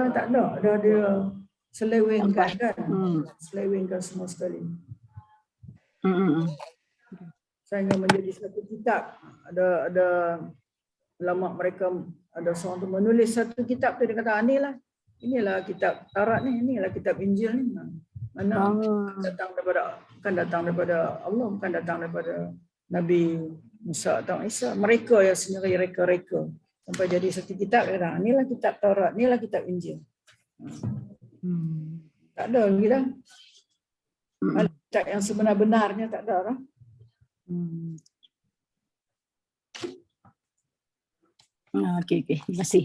tak ada. Dah dia selewengkan kan. Selewengkan semua sekali. Sehingga menjadi satu kitab. Ada ulama mereka, ada seorang tu menulis satu kitab tu, dia kata inilah kitab Taurat ni, inilah kitab Injil ni. Mana bukan datang daripada Allah, bukan datang daripada Nabi Musa atau Isa. Mereka yang sendiri reka-reka sampai jadi satu kitab. Kata, inilah kitab Taurat, inilah kitab Injil. Tak ada lagi dah. Kitab yang sebenar-benarnya tak ada lah. Okey. Terima kasih.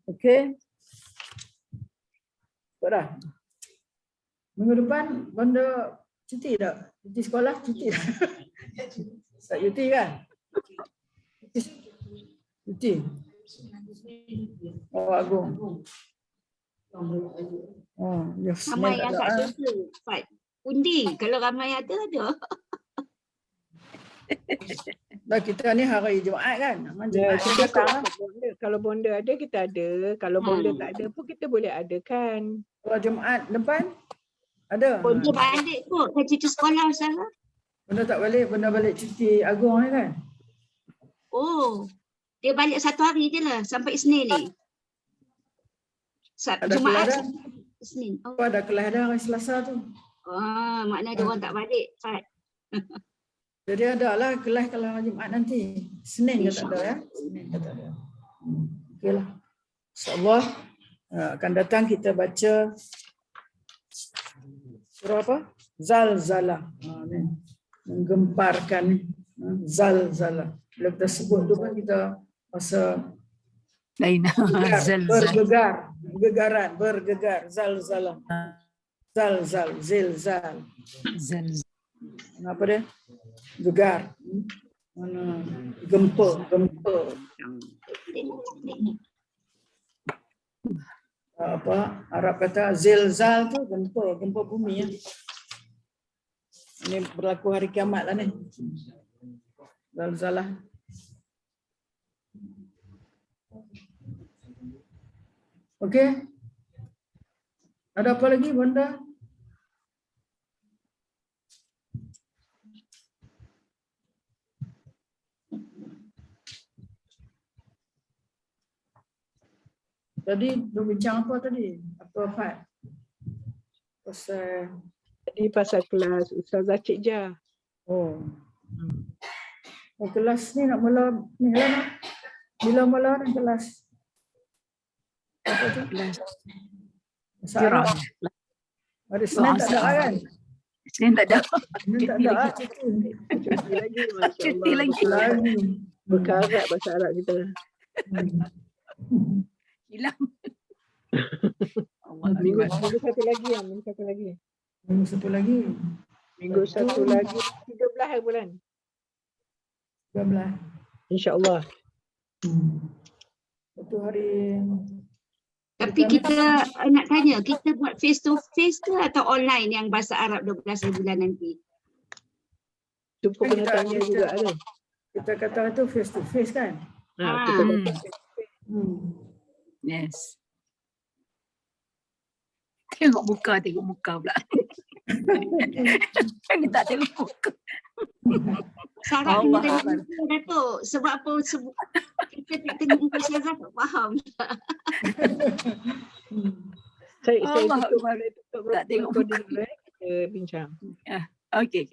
Okey. Dah. Minggu depan benda cuti tak? Cuti sekolah, cuti tak? Tak cuti kan? Cuti. Oh, Agung. Yes. Ramai yang tak ada tu. Undi. Kalau ramai ada. Dah kita ni hari Jumaat kan? Kalau bonda ada kita ada. Kalau bonda tak ada pun kita boleh adakan. Kalau Jumaat depan ada. Bonda balik kot. Kan cuti sekolah Ustazah. Bonda tak balik. Bonda balik cuti Agung ni kan? Oh. Dia balik 1 hari je lah. Sampai Isnin ni. Jumaat Isnin. Ada kelas dah hari Selasa tu. Maknanya dia orang tak balik. Jadi ada lah kelas kalau Jumaat nanti. Senin ke tak ada ya? Senin ke tak ada. Okeylah. InsyaAllah akan datang kita baca surah apa? Zalzalah. Menggemparkan ni. Zalzalah. Bila kita sebut tu kan kita rasa bergegar. Bergegar. Zalzalah. Zilzal. Apa dia? Gegar. Mana gempa. Apa Arab kata zilzal tu gempa bumi ya. Ini berlaku hari kiamat lah ni. Zalzalah. Okey. Ada apa lagi, Bunda? Tadi berbincang apa tadi? Apa part? Pasal Tadi pasal kelas Ustazah Cik Jah. oh. Kelas ni nak mula ni lah nak. Bila mula nak kelas? Apa tu? Kelas Bahasa Arab. Hari Senin tak ada kan? Senin tak ada. Senin tak ada. ah, cuti. Cuti lagi, Masya Cuti Allah. lagi. Lagi. Berkarat bahasa Arab kita. Hilang. Allah Minggu Akbar. satu lagi ya, minggu satu lagi. Minggu satu lagi. Minggu satu lagi 13 hari bulan. 13. InsyaAllah. Satu hari. Tapi kita nak tanya, kita buat face to face ke atau online yang bahasa Arab 12 hari bulan nanti? Tu pun kena tanya juga ada. Kita kata tu face to face kan? Kita Hmm. Hmm. Yes. Tengok muka pula. Kami tak tengok muka. Syarat Allah kena Akbar. tengok muka, Datuk. Sebab apa? Kita tak tengok muka Syazah tak faham. Saya Allah tutup Akbar. saya tutup Tak tengok recording dulu kita bincang. Okey.